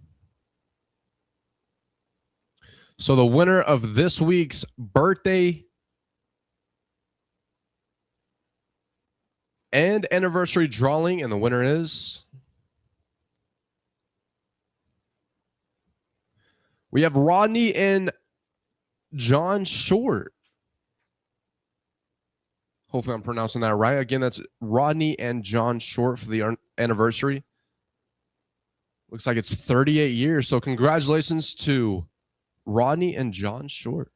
So the winner of this week's birthday and anniversary drawing, and the winner is... we have Rodney and John Short. Hopefully I'm pronouncing that right. Again, that's Rodney and John Short for the anniversary. Looks like it's 38 years. So congratulations to Rodney and John Short.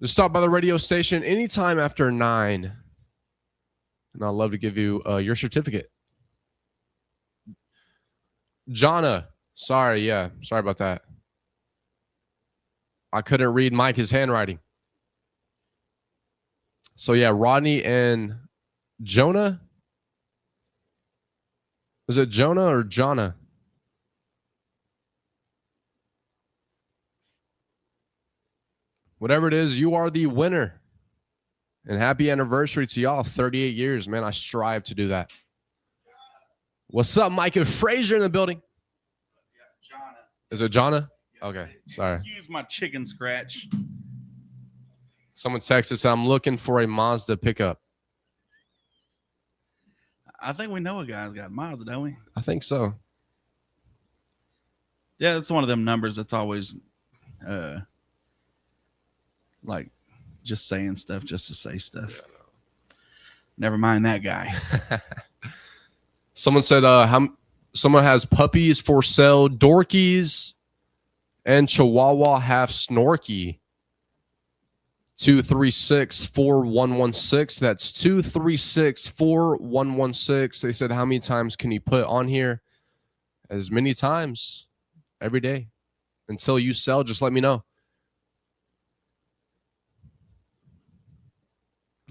Just stop by the radio station anytime after 9. And I'd love to give you your certificate. Jonna. Sorry about that. I couldn't read Micah's handwriting. So yeah, Rodney and Jonah. Is it Jonah or Jonna? Whatever it is, you are the winner. And happy anniversary to y'all. 38 years, man. I strive to do that. What's up, Micah? Frazier in the building. Is it Jonna? Okay, sorry. Excuse my chicken scratch. Someone texted, said, I'm looking for a Mazda pickup. I think we know a guy's got Mazda, don't we? I think so. Yeah, that's one of them numbers that's always like just saying stuff just to say stuff. Yeah, no. Never mind that guy. Someone said someone has puppies for sale, Dorkies and Chihuahua half Snorky. 236-4116. That's 236-4116. They said, how many times can you put on here? As many times every day until you sell. Just let me know.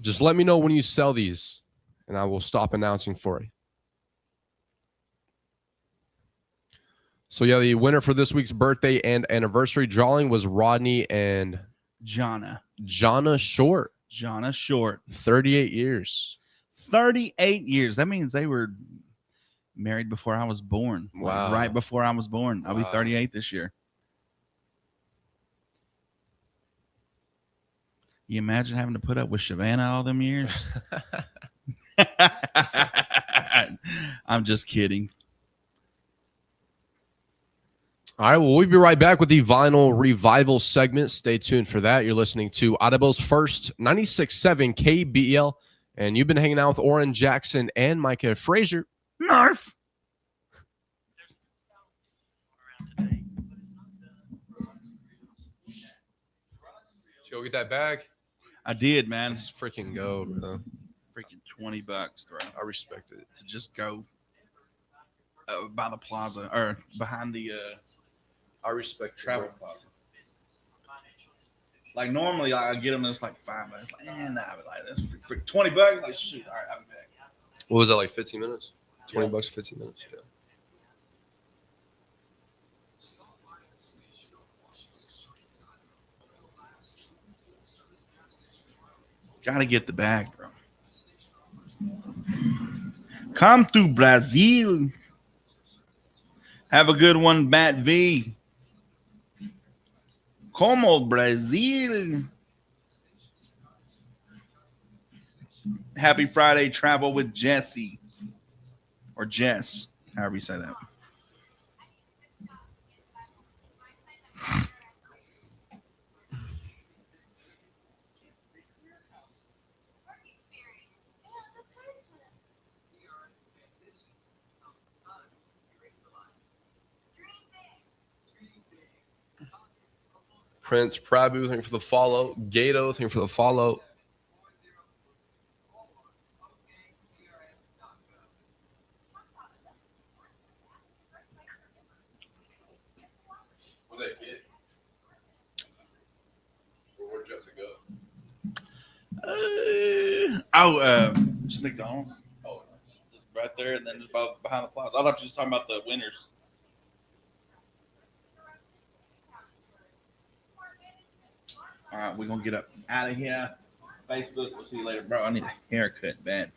Just let me know when you sell these, and I will stop announcing for you. So, yeah, the winner for this week's birthday and anniversary drawing was Rodney and Jonna Short. Jonna Short. 38 years. 38 years. That means they were married before I was born. Wow. Like right before I was born. I'll be 38 this year. You imagine having to put up with Savannah all them years? I'm just kidding. All right, well, we'll be right back with the Vinyl Revival segment. Stay tuned for that. You're listening to Audible's First 96.7 KBEL, and you've been hanging out with Oran, Jackson, and Micah Frazier. Narf. Did you go get that bag? I did, man. Let's freaking go, bro. Freaking $20, bro. I respect it. To just go by the plaza or behind the I respect travel plaza. Like normally, I get them. It's like $5. Like, nah, but like that's for $20. Like, shoot, all right, I'll be back. What was that, like 15 minutes? $20, 15 minutes. Yeah. Gotta get the bag, bro. Come to Brazil. Have a good one, Bat V. Como Brazil. Happy Friday travel with Jesse. Or Jess, however you say that. Prince Prabhu, thank you for the follow. Gato, thank you for the follow. What did they get? Where'd you have to go? Just McDonald's. Oh, just right there, and then just behind the plaza. I thought you were just talking about the winners. All right, we're gonna get up out of here. Facebook, we'll see you later, bro. I need a haircut, bad.